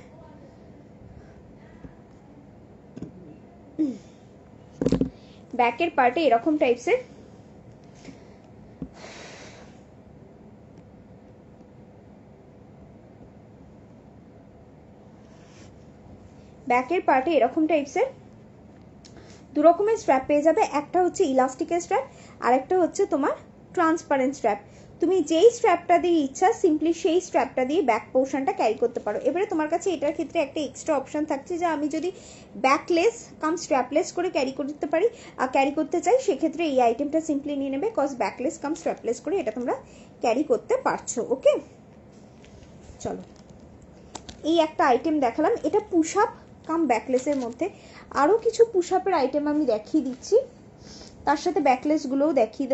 দু রকমের স্ট্র্যাপ পেয়ে যাবে। একটা হচ্ছে ইলাস্টিকের স্ট্র্যাপ, আরেকটা হচ্ছে তোমার ট্রান্সপারেন্ট স্ট্র্যাপ। তুমি যেই স্ট্র্যাপটা দিয়ে ইচ্ছা সিম্পলি সেই স্ট্র্যাপটা দিয়ে ব্যাক পোর্শনটা ক্যারি করতে পারো। এবারে তোমার কাছে এটার ক্ষেত্রে একটা এক্সট্রা অপশন থাকছে যে আমি যদি ব্যাকলেস কাম স্ট্র্যাপলেস করে ক্যারি করতে পারি ক্যারি করতে চাই, সেক্ষেত্রে এই আইটেমটা সিম্পলি নিয়ে নেবে, কজ ব্যাকলেস কাম স্ট্র্যাপলেস করে এটা তোমরা ক্যারি করতে পারছো। ওকে, চলো এই একটা আইটেম দেখালাম, এটা পুশ আপ কাম ব্যাকলেসের মধ্যে। আরও কিছু পুশ আপের আইটেম আমি দেখিয়ে দিচ্ছি, তার সাথে ব্যাকলেসগুলোও দেখিয়ে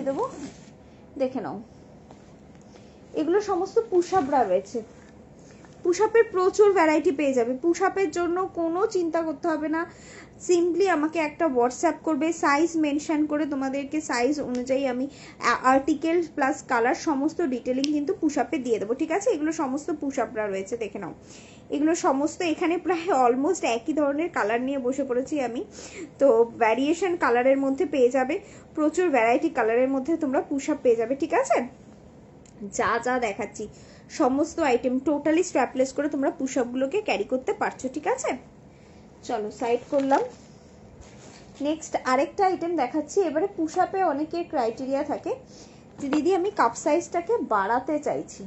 দেবো, দেখে নাও। এগুলো সমস্ত পুশ আপ ব্রা রয়েছে। পুশ আপের প্রচুর ভ্যারাইটি পেয়ে যাবে। পুশ আপের জন্য কোনো চিন্তা করতে হবে না, সিম্পলি আমাকে একটা হোয়াটসঅ্যাপ করবে, সাইজ মেনশন করে তোমাদেরকে সাইজ অনুযায়ী আমি আর্টিকেল প্লাস কালার সমস্ত ডিটেলিং কিন্তু পুশ আপে দিয়ে দেবো, ঠিক আছে। এগুলো সমস্ত পুশ আপরা রয়েছে, দেখে নাও। এগুলো সমস্ত এখানে প্রায় অলমোস্ট একই ধরনের কালার নিয়ে বসে পড়েছি আমি, তো ভ্যারিয়েশন কালারের মধ্যে পেয়ে যাবে, প্রচুর ভ্যারাইটি কালারের মধ্যে তোমরা পুশ আপ পেয়ে যাবে, ঠিক আছে। যা যা দেখাচ্ছি সমস্ত আইটেম টোটালি স্ট্র্যাপলেস করে তোমরা পুশ আপগুলোকে ক্যারি করতে পারছো, ঠিক আছে। চলো সাইড করলাম। নেক্সট আরেকটা আইটেম দেখাচ্ছি। এবারে পুশ আপে অনেকের ক্রাইটেরিয়া থাকে যে দিদি আমি কাপ সাইজটাকে বাড়াতে চাইছি।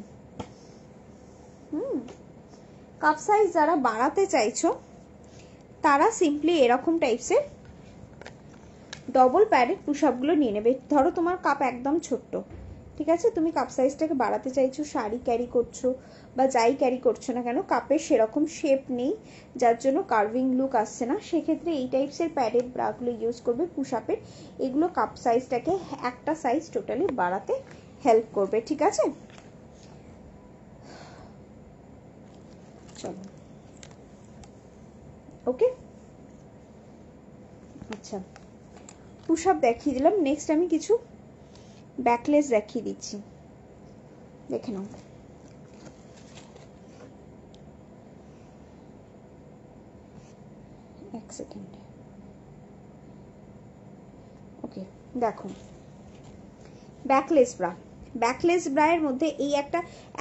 কাপ সাইজ যারা বাড়াতে চাইছো তারা সিম্পলি এরকম টাইপসের ডবল প্যাডেড পুশ আপগুলো নিয়ে নেবে। ধরো তোমার কাপ একদম ছোট্ট, ঠিক আছে, তুমি কাপ সাইজটাকে বাড়াতে চাইছো, শাড়ি ক্যারি করছো বা যাই ক্যারি করছো না কেন, কাপের সেরকম শেপ নেই যার জন্য কার্ভিং লুক আসছে না, সেক্ষেত্রে এই টাইপসের প্যাডেড ব্রাগুলো ইউজ করবে পুশ আপের। এগুলো কাপ সাইজটাকে একটা সাইজ টোটালি বাড়াতে হেল্প করবে, ঠিক আছে। চলো ওকে, আচ্ছা পুশ আপ দেখিয়ে দিলাম। নেক্সট আমি কিছু ব্যাকলেস দেখিয়ে দিচ্ছি, দেখে নাও। এক সেকেন্ড, ওকে দেখো ব্যাকলেস ব্রা। ব্যাকলেস ব্রায়ের মধ্যে এই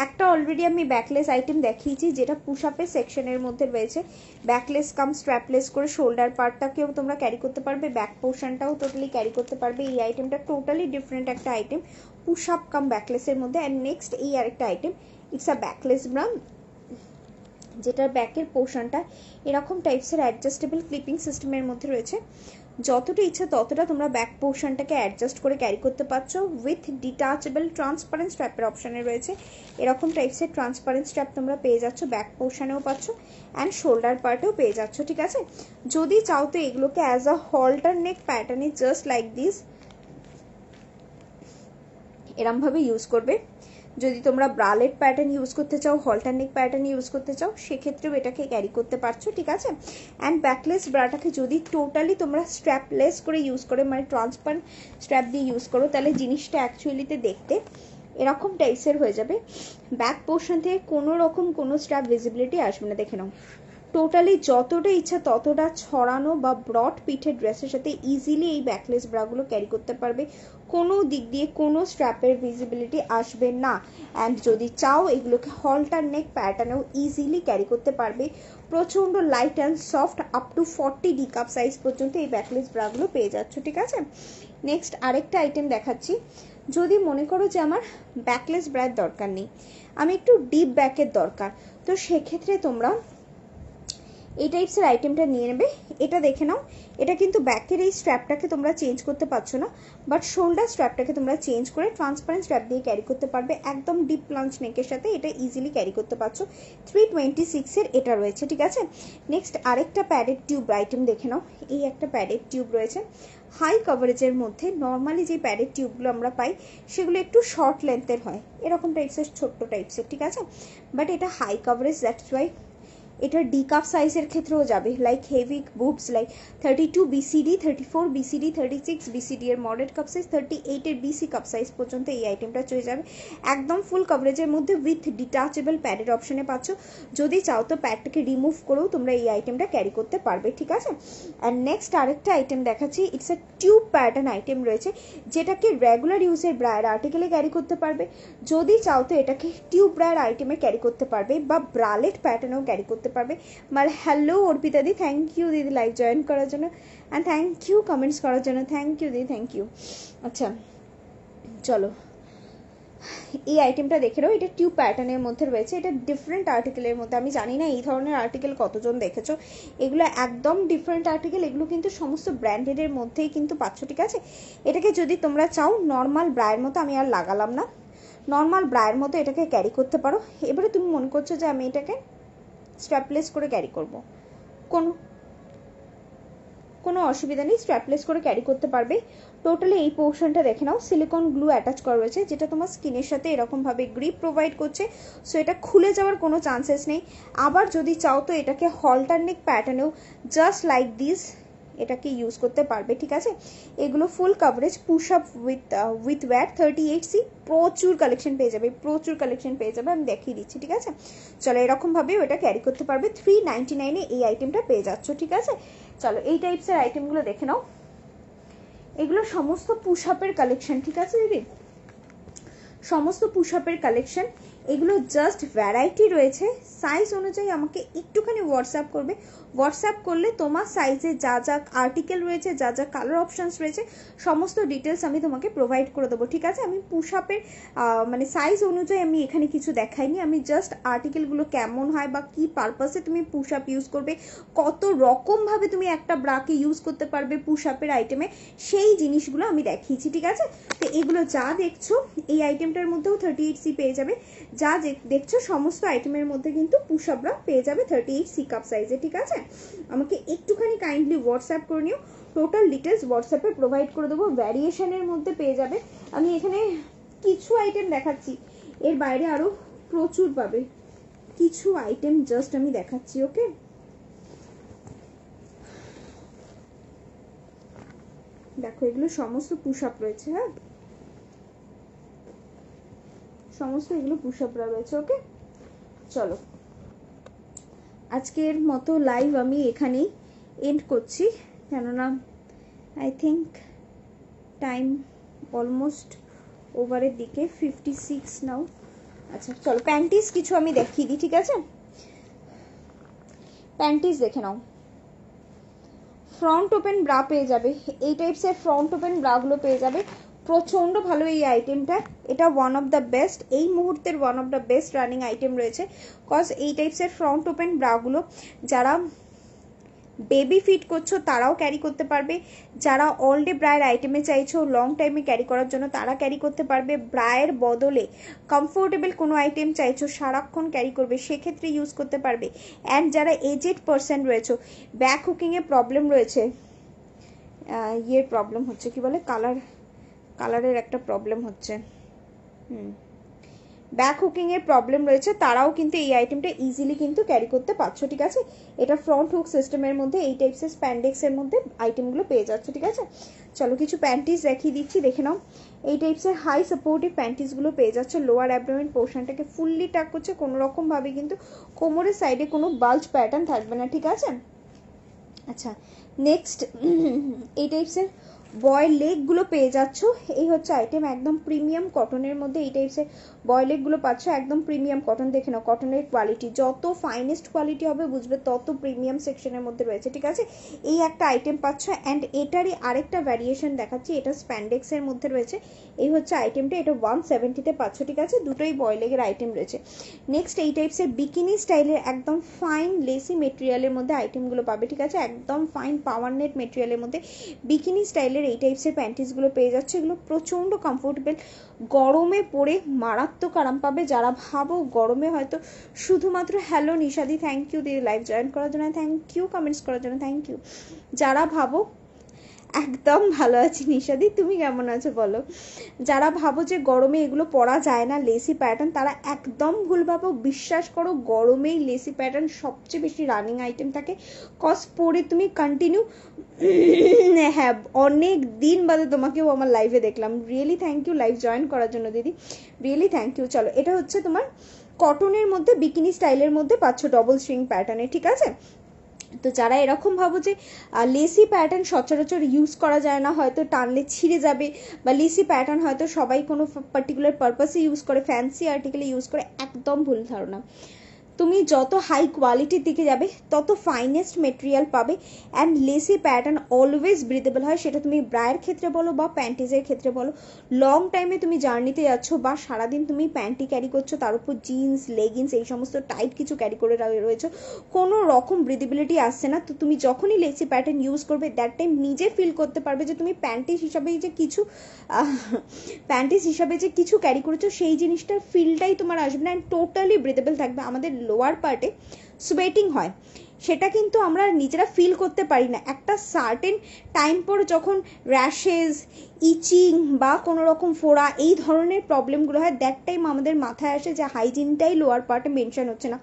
একটা অলরেডি আমি ব্যাকলেস আইটেম দেখিয়েছি যেটা পুশ আপের সেকশনের মধ্যে রয়েছে। ব্যাকলেস কাম স্ট্র্যাপলেস করে শোল্ডার পার্টটাকেও তোমরা ক্যারি করতে পারবে, ব্যাক পোর্শনটাও টোটালি ক্যারি করতে পারবে। এই আইটেমটা টোটালি ডিফারেন্ট একটা আইটেম পুশ আপ কাম ব্যাকলেসের মধ্যে। অ্যান্ড নেক্সট এই আরেকটা item, it's a backless bra, যেটার ব্যাকের পোর্শনটা এরকম টাইপসের অ্যাডজাস্টেবল ক্লিপিং সিস্টেমের মধ্যে রয়েছে। যতটা ইচ্ছা ততটা তোমরা ব্যাক পোর্শনটাকে অ্যাডজাস্ট করে ক্যারি করতে পারছো। উইথ ডিটাচেবল ট্রান্সপারেন্ট স্ট্র্যাপের অপশানে রয়েছে, এরকম টাইপসের ট্রান্সপারেন্ট স্ট্র্যাপ তোমরা পেয়ে যাচ্ছ, ব্যাক পোর্শনেও পাচ্ছ অ্যান্ড শোল্ডার পার্টেও পেয়ে যাচ্ছ, ঠিক আছে। যদি চাও তো এগুলোকে অ্যাজ আ হল্টার নেক প্যাটার্নে জাস্ট লাইক দিস এরমভাবে ইউজ করবে। যদি তোমরা ব্রালেট প্যাটার্ন ইউজ করতে চাও, হল্টার নেক প্যাটার্ন ইউজ করতে চাও, সেক্ষেত্রেও এটাকে ক্যারি করতে পারছো, ঠিক আছে। অ্যান্ড ব্যাকলেস ব্রাটাকে যদি টোটালি তোমরা স্ট্র্যাপলেস করে ইউজ করে, মানে ট্রান্সপারেন্ট স্ট্র্যাপ দিয়ে ইউজ করো, তাহলে জিনিসটা অ্যাকচুয়ালিতে দেখতে এরকম টাইপসের হয়ে যাবে। ব্যাক পোর্শন থেকে কোনো রকম কোনো স্ট্র্যাপ ভিজিবিলিটি আসবে না, দেখে নাও। টোটালি যতটা ইচ্ছা ততটা ছড়ানো বা ব্রড পিঠের ড্রেসের সাথে ইজিলি এই ব্যাকলেস ব্রাগুলো ক্যারি করতে পারবে, কোনো দিক দিয়ে কোনো স্ট্র্যাপের ভিজিবিলিটি আসবে না। অ্যান্ড যদি চাও এগুলোকে হল্টার নেক প্যাটার্নেও ইজিলি ক্যারি করতে পারবে। প্রচণ্ড light and soft, up to 40 D cup size পর্যন্ত এই ব্যাকলেস ব্রাগুলো পেয়ে যাচ্ছ, ঠিক আছে। নেক্সট আরেকটা আইটেম দেখাচ্ছি। যদি মনে করো যে আমার ব্যাকলেস ব্রার দরকার নেই, আমি একটু ডিপ ব্যাকের দরকার, তো সেক্ষেত্রে তোমরা এই টাইপসের আইটেমটা নিয়ে নেবে। এটা দেখে নাও, এটা কিন্তু ব্যাকের এই স্ট্র্যাপটাকে তোমরা চেঞ্জ করতে পারছো না, বাট শোল্ডার স্ট্র্যাপটাকে তোমরা চেঞ্জ করে ট্রান্সপারেন্ট স্ট্র্যাপ দিয়ে ক্যারি করতে পারবে। একদম ডিপ প্লাঞ্চ নেকের সাথে এটা ইজিলি ক্যারি করতে পারছো। 326 এর এটা রয়েছে, ঠিক আছে। নেক্সট আরেকটা প্যাডেড টিউব আইটেম দেখে নাও। এই একটা প্যাডেড টিউব রয়েছে হাই কভারেজের মধ্যে। নর্মালি যে প্যাডেড টিউবগুলো আমরা পাই সেগুলো একটু শর্ট লেন্থের হয়, এরকম টাইপসের ছোট্ট টাইপসের, ঠিক আছে। বাট এটা হাই কভারেজ, দ্যাটস ওয়াই এটা ডি কাপ সাইজের ক্ষেত্রেও যাবে, like heavy boobs like 32 BCD, 34 BCD, 36 BCD এর মডারেট কাপ সাইজ, 38 এর বিসি কাপ সাইজ পর্যন্ত এই আইটেমটা চলে যাবে। একদম ফুল কভারেজের মধ্যে উইথ ডিটাচেবল প্যাডের অপশনে পাচ্ছ। যদি চাও তো প্যাডটাকে রিমুভ করেও তোমরা এই আইটেমটা ক্যারি করতে পারবে, ঠিক আছে। অ্যান্ড নেক্সট আরেকটা আইটেম দেখাচ্ছি। It's a tube pattern item রয়েছে, যেটাকে রেগুলার ইউজের ব্রায়ের আর্টিকেলে ক্যারি করতে পারবে। যদি চাও তো এটাকে টিউব ব্রায়ের আইটেমে ক্যারি করতে পারবে বা ব্রালেট প্যাটার্নেও ক্যারি করতে করতে পারবে। মার hello Arpita di, thank you দিদি লাইভ জয়েন করার জন্য, অ্যান্ড থ্যাংক ইউ কমেন্টস করার জন্য, থ্যাংক ইউ দিদি, থ্যাংক ইউ। আচ্ছা চলো এই আইটেমটা দেখে নাও, এটা টিউব প্যাটার্নের মধ্যে রয়েছে, এটা ডিফারেন্ট আর্টিকেলের মধ্যে। আমি জানি না এই ধরনের আর্টিকেল কতজন দেখেছো, এগুলো একদম ডিফারেন্ট আর্টিকেল, এগুলো কিন্তু সমস্ত ব্র্যান্ডেডের মধ্যেই কিন্তু পাচ্ছ, ঠিক আছে। এটাকে যদি তোমরা চাও নর্মাল ব্রায়ের মতো, আমি আর লাগালাম না, নর্মাল ব্রায়ের মতো এটাকে ক্যারি করতে পারো। এবারে তুমি মনে করছো যে আমি এটাকে স্ট্র্যাপলেস করে ক্যারি করব, কোনো অসুবিধা নেই, স্ট্র্যাপলেস করে ক্যারি করতে পারবে। টোটালি এই পোর্শনটা দেখে নাও, সিলিকন গ্লু অ্যাটাচ করা রয়েছে, যেটা তোমার স্কিনের সাথে এরকমভাবে গ্রিপ প্রোভাইড করছে, সো এটা খুলে যাওয়ার কোনো চান্সেস নেই। আবার যদি চাও তো এটাকে হল্টার নেক প্যাটার্নেও জাস্ট লাইক দিস এটাকে ইউজ করতে পারবে, ঠিক আছে। এগুলো full coverage, push up with wire 38C, প্রচুর কালেকশন পেয়ে যাবে, প্রচুর কালেকশন পেয়ে যাবে, আমি দেখিয়ে দিচ্ছি, ঠিক আছে। চলো এরকমভাবে ওটা ক্যারি করতে পারবে, 399-এ এই আইটেমটা পেয়ে যাচ্ছ, ঠিক আছে। চলো এই টাইপসের আইটেমগুলো দেখে নাও, এগুলো সমস্ত পুশ আপের কালেকশন, ঠিক আছে দিদি, সমস্ত পুশ আপের কালেকশন। এগুলো জাস্ট ভ্যারাইটি রয়েছে, সাইজ অনুযায়ী আমাকে একটুখানি হোয়াটসঅ্যাপ করবে, হোয়াটসঅ্যাপ করলে তোমার সাইজে যা যা আর্টিকেল রয়েছে, যা যা কালার অপশানস রয়েছে, সমস্ত ডিটেলস আমি তোমাকে প্রোভাইড করে দেবো, ঠিক আছে। আমি পুশ আপের মানে সাইজ অনুযায়ী আমি এখানে কিছু দেখাইনি, আমি জাস্ট আর্টিকেলগুলো কেমন হয় বা কি পারপাসে তুমি পুশ আপ ইউজ করবে, কত রকমভাবে তুমি একটা ব্রাকে ইউজ করতে পারবে পুশ আপের আইটেমে, সেই জিনিসগুলো আমি দেখিয়েছি, ঠিক আছে। তো এগুলো যা দেখছো এই আইটেমটার মধ্যেও 38C পেয়ে যাবে, যা দেখছো সমস্ত আইটেমের মধ্যে কিন্তু পুশ আপরা পেয়ে যাবে 38C কাপ সাইজে, ঠিক আছে। আমাকে একটুখানি কাইন্ডলি হোয়াটসঅ্যাপ করে নিও, টোটাল ডিটেলস হোয়াটসঅ্যাপে প্রোভাইড করে দেবো, ভ্যারিয়েশনের মধ্যে পেয়ে যাবে। আমি এখানে কিছু আইটেম দেখাচ্ছি, এর বাইরে আরও প্রচুর পাবে, কিছু আইটেম জাস্ট আমি দেখাচ্ছি, ওকে। দেখো এগুলো সমস্ত পুশ আপ রয়েছে, হ্যাঁ সমস্ত এগুলো পুশ আপরা রয়েছে, ওকে। চলো আজকের মতো লাইভ আমি এখানেই এন্ড করছি, কেননা আই থিঙ্ক টাইম অলমোস্ট ওভারের দিকে, 56 নাও। আচ্ছা চলো প্যান্টিস কিছু আমি দেখিয়ে দিই, ঠিক আছে। প্যান্টিস দেখে নাও, ফ্রন্ট ওপেন ব্রা পেয়ে যাবে, এই টাইপসের ফ্রন্ট ওপেন ব্রাগুলো পেয়ে যাবে, প্রচণ্ড ভালো এই আইটেমটা, এটা ওয়ান অফ দ্য বেস্ট, এই মুহূর্তের one of the best running item রয়েছে, কজ এই টাইপসের ফ্রন্ট ওপেন ব্রাগুলো যারা বেবি ফিট করছো তারাও ক্যারি করতে পারবে, যারা অল ডে ব্রায়ের আইটেমে চাইছো লং টাইমে ক্যারি করার জন্য তারা ক্যারি করতে পারবে, ব্রায়ের বদলে কমফোর্টেবল কোনো আইটেম চাইছো সারাক্ষণ ক্যারি করবে সেক্ষেত্রে ইউজ করতে পারবে। অ্যান্ড যারা এজেড পার্সন রয়েছে, ব্যাক হুকিংয়ে প্রবলেম রয়েছে, ইয়ের প্রবলেম হচ্ছে কি বলে কালারের একটা প্রবলেম হচ্ছে, ব্যাক হুকিং এর প্রবলেম রয়েছে, তারাও কিন্তু এই আইটেমটা ইজিলি কিন্তু ক্যারি করতে পারছো, ঠিক আছে। এটা ফ্রন্ট হুক সিস্টেমের মধ্যে এই টাইপসের স্প্যান্ডেক্স এর মধ্যে আইটেমগুলো পেয়ে যাচ্ছে, ঠিক আছে। চলো কিছু প্যান্টিস দেখিয়ে দিচ্ছি, দেখে নাও, এই টাইপসের হাই সাপোর্টিভ প্যান্টিসগুলো পেয়ে যাচ্ছে, লোয়ার অ্যাবডোমেন পোর্শনটাকে ফুললি টাক করছে, কোনো রকম ভাবে কিন্তু কোমরের সাইডে কোনো বাল্জ প্যাটার্ন থাকবে না, ঠিক আছে। আচ্ছা নেক্সট এই টাইপসের বয় লেগগুলো পেয়ে যাচ্ছ, এই হচ্ছে আইটেম, একদম প্রিমিয়াম কটনের মধ্যে এই টাইপসের বয় লেগগুলো পাচ্ছ, একদম প্রিমিয়াম কটন, দেখে নাও কটনের কোয়ালিটি, যত ফাইনেস্ট কোয়ালিটি হবে বুঝবে তত প্রিমিয়াম সেকশনের মধ্যে রয়েছে, ঠিক আছে। এই একটা আইটেম পাচ্ছ, অ্যান্ড এটারই আরেকটা ভ্যারিয়েশন দেখাচ্ছি, এটা স্প্যান্ডেক্সের মধ্যে রয়েছে, এই হচ্ছে আইটেমটা, এটা 170-তে পাচ্ছ, ঠিক আছে, দুটোই বয় লেগের আইটেম রয়েছে। নেক্সট এই টাইপসের বিকিনি স্টাইলের একদম ফাইন লেসি মেটেরিয়ালের মধ্যে আইটেমগুলো পাবে, ঠিক আছে, একদম ফাইন পাওয়ার নেট মেটেরিয়ালের মধ্যে বিকিনি স্টাইলের এই টাইপসের প্যান্টিসগুলো পেয়ে যাচ্ছে, এগুলো প্রচণ্ড কমফোর্টেবল, গরমে পরে মারাত্মক আরাম পাবে। যারা ভাবো গরমে হয়তো শুধুমাত্র হ্যালো নিশাদি, থ্যাংক ইউ দিদি লাইভ জয়েন করার জন্য, থ্যাংক ইউ কমেন্টস করার জন্য, থ্যাংক ইউ। যারা ভাবো একদম ভালো আছি নিশাদি, তুমি কেমন আছো বলো। যারা ভাবো যে গরমে এগুলো পরা যায় না লেসি প্যাটার্ন, তারা একদম ভুল ভাবো, বিশ্বাস করো গরমেই লেসি প্যাটার্ন সবচেয়ে বেশি রানিং আইটেম থাকে, কজ পরে তুমি কন্টিনিউ হ্যাঁ অনেক দিন বাদে তোমাকেও আমার লাইভে দেখলাম, really thank you live join করার জন্য দিদি, রিয়েলি থ্যাংক ইউ। চলো এটা হচ্ছে তোমার কটনের মধ্যে বিকিনি স্টাইলের মধ্যে পাচ্ছ, ডবল স্ট্রিং প্যাটার্নে, ঠিক আছে। তো যারা এরকম ভাবো যে লেসি প্যাটার্ন সচরাচর ইউজ করা যায় না, হয়তো টানলে ছিঁড়ে যাবে, বা লেসি প্যাটার্ন হয়তো সবাই কোনো পার্টিকুলার পারপাসে ইউজ করে, ফ্যান্সি আর্টিকেলে ইউজ করে, একদম ভুল ধারণা। তুমি যত হাই কোয়ালিটির দিকে যাবে তত ফাইনেস্ট মেটেরিয়াল পাবে অ্যান্ড লেসি প্যাটার্ন অলওয়েজ ব্রিদেবল হয়, সেটা তুমি ব্রায়ের ক্ষেত্রে বলো বা প্যান্টিজের ক্ষেত্রে বলো। লং টাইমে তুমি জার্নিতে যাচ্ছ বা সারাদিন তুমি প্যান্টি ক্যারি করছো, তার উপর জিন্স লেগিংস এই সমস্ত টাইট কিছু ক্যারি করে রয়েছে, কোনো রকম ব্রিদেবিলিটি আসছে না। তো তুমি যখনই লেসি প্যাটার্ন ইউজ করবে দ্যাট টাইম নিজে ফিল করতে পারবে যে তুমি প্যান্টিস হিসাবে যে কিছু ক্যারি করেছো সেই জিনিসটার ফিলটাই তোমার আসবে না, অ্যান্ড টোটালি ব্রিদেবল থাকবে। আমাদের লোয়ার পার্টে সোয়েটিং হয়, সেটা কিন্তু আমরা নিজেরা ফিল করতে পারি না। একটা সার্টেন টাইম পর যখন র্যাশেস, ইচিং বা কোনো রকম ফোড়া এই ধরনের প্রবলেমগুলো হয়, দ্যাট টাইম আমাদের মাথায় আসে যে হাইজিনটাই লোয়ার পার্টে মেনশন হচ্ছে না।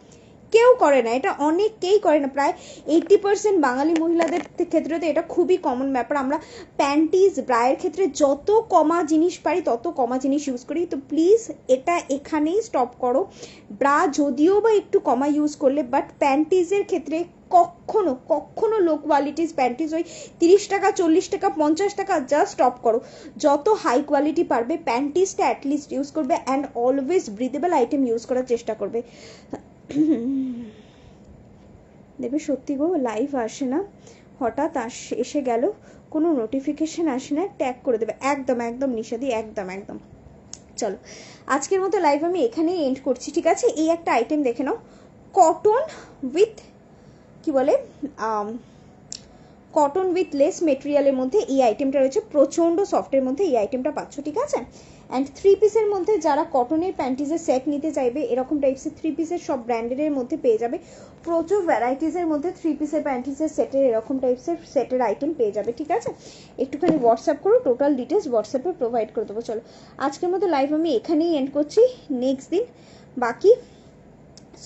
কেউ করে না এটা, অনেকেই করে না, প্রায় 80% বাঙালি মহিলাদের ক্ষেত্রে তো এটা খুবই কমন ব্যাপার। আমরা প্যান্টিজ ব্রায়ের ক্ষেত্রে যত কমা জিনিস পারি তত কমা জিনিস ইউজ করি। তো প্লিজ এটা এখানেই স্টপ করো। ব্রা যদিও বা একটু কমা ইউজ করলে, বাট প্যান্টিজের ক্ষেত্রে কখনো কখনো লো কোয়ালিটিস প্যান্টিজ ওই 30 টাকা 40 টাকা 50 টাকা জাস্ট স্টপ করো। যত হাই কোয়ালিটি পারবে প্যান্টিজটা অ্যাটলিস্ট ইউজ করবে and always breathable item use করার চেষ্টা করবে। দেবে সত্যি গো লাইভ আসে না, হঠাৎ এসে গেল, কোনো নোটিফিকেশন আসে না, ট্যাগ করে দেবে। একদম একদম নিশাদি, একদম একদম। চলো আজকের মতো লাইভ আমি এখানেই এন্ড করছি, ঠিক আছে? এই একটা আইটেম দেখে নাও, কটন উইথ কি বলে কটন উইথ লেস মেটেরিয়ালের মধ্যে এই আইটেমটা রয়েছে, প্রচণ্ড সফটের মধ্যে এই আইটেমটা পাচ্ছ, ঠিক আছে? অ্যান্ড 3 পিসের মধ্যে যারা কটনের প্যান্টিজের সেট নিতে চাইবে এরকম টাইপসের 3 পিসের সব ব্র্যান্ডের মধ্যে পেয়ে যাবে, প্রচুর ভ্যারাইটিসের মধ্যে 3 পিসের প্যান্টিজের সেটের এরকম টাইপসের সেটের আইটেম পেয়ে যাবে, ঠিক আছে? একটুখানি হোয়াটসঅ্যাপ করো, টোটাল ডিটেলস হোয়াটসঅ্যাপে প্রোভাইড করে দেবো। চলো আজকের মতো লাইভ আমি এখানেই এন্ড করছি, নেক্সট দিন বাকি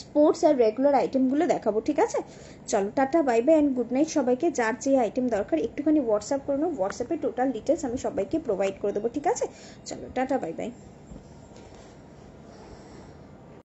স্পোর্টস আর রেগুলার আইটেমগুলো দেখাবো, ঠিক আছে? চলো tata bye bye and good night সবাইকে। যার যে আইটেম দরকার একটুখানি হোয়াটসঅ্যাপ করে নাও, হোয়াটসঅ্যাপে টোটাল ডিটেলস আমি সবাইকে প্রোভাইড করে দেবো, ঠিক আছে? চলো টাটা বাই বাই।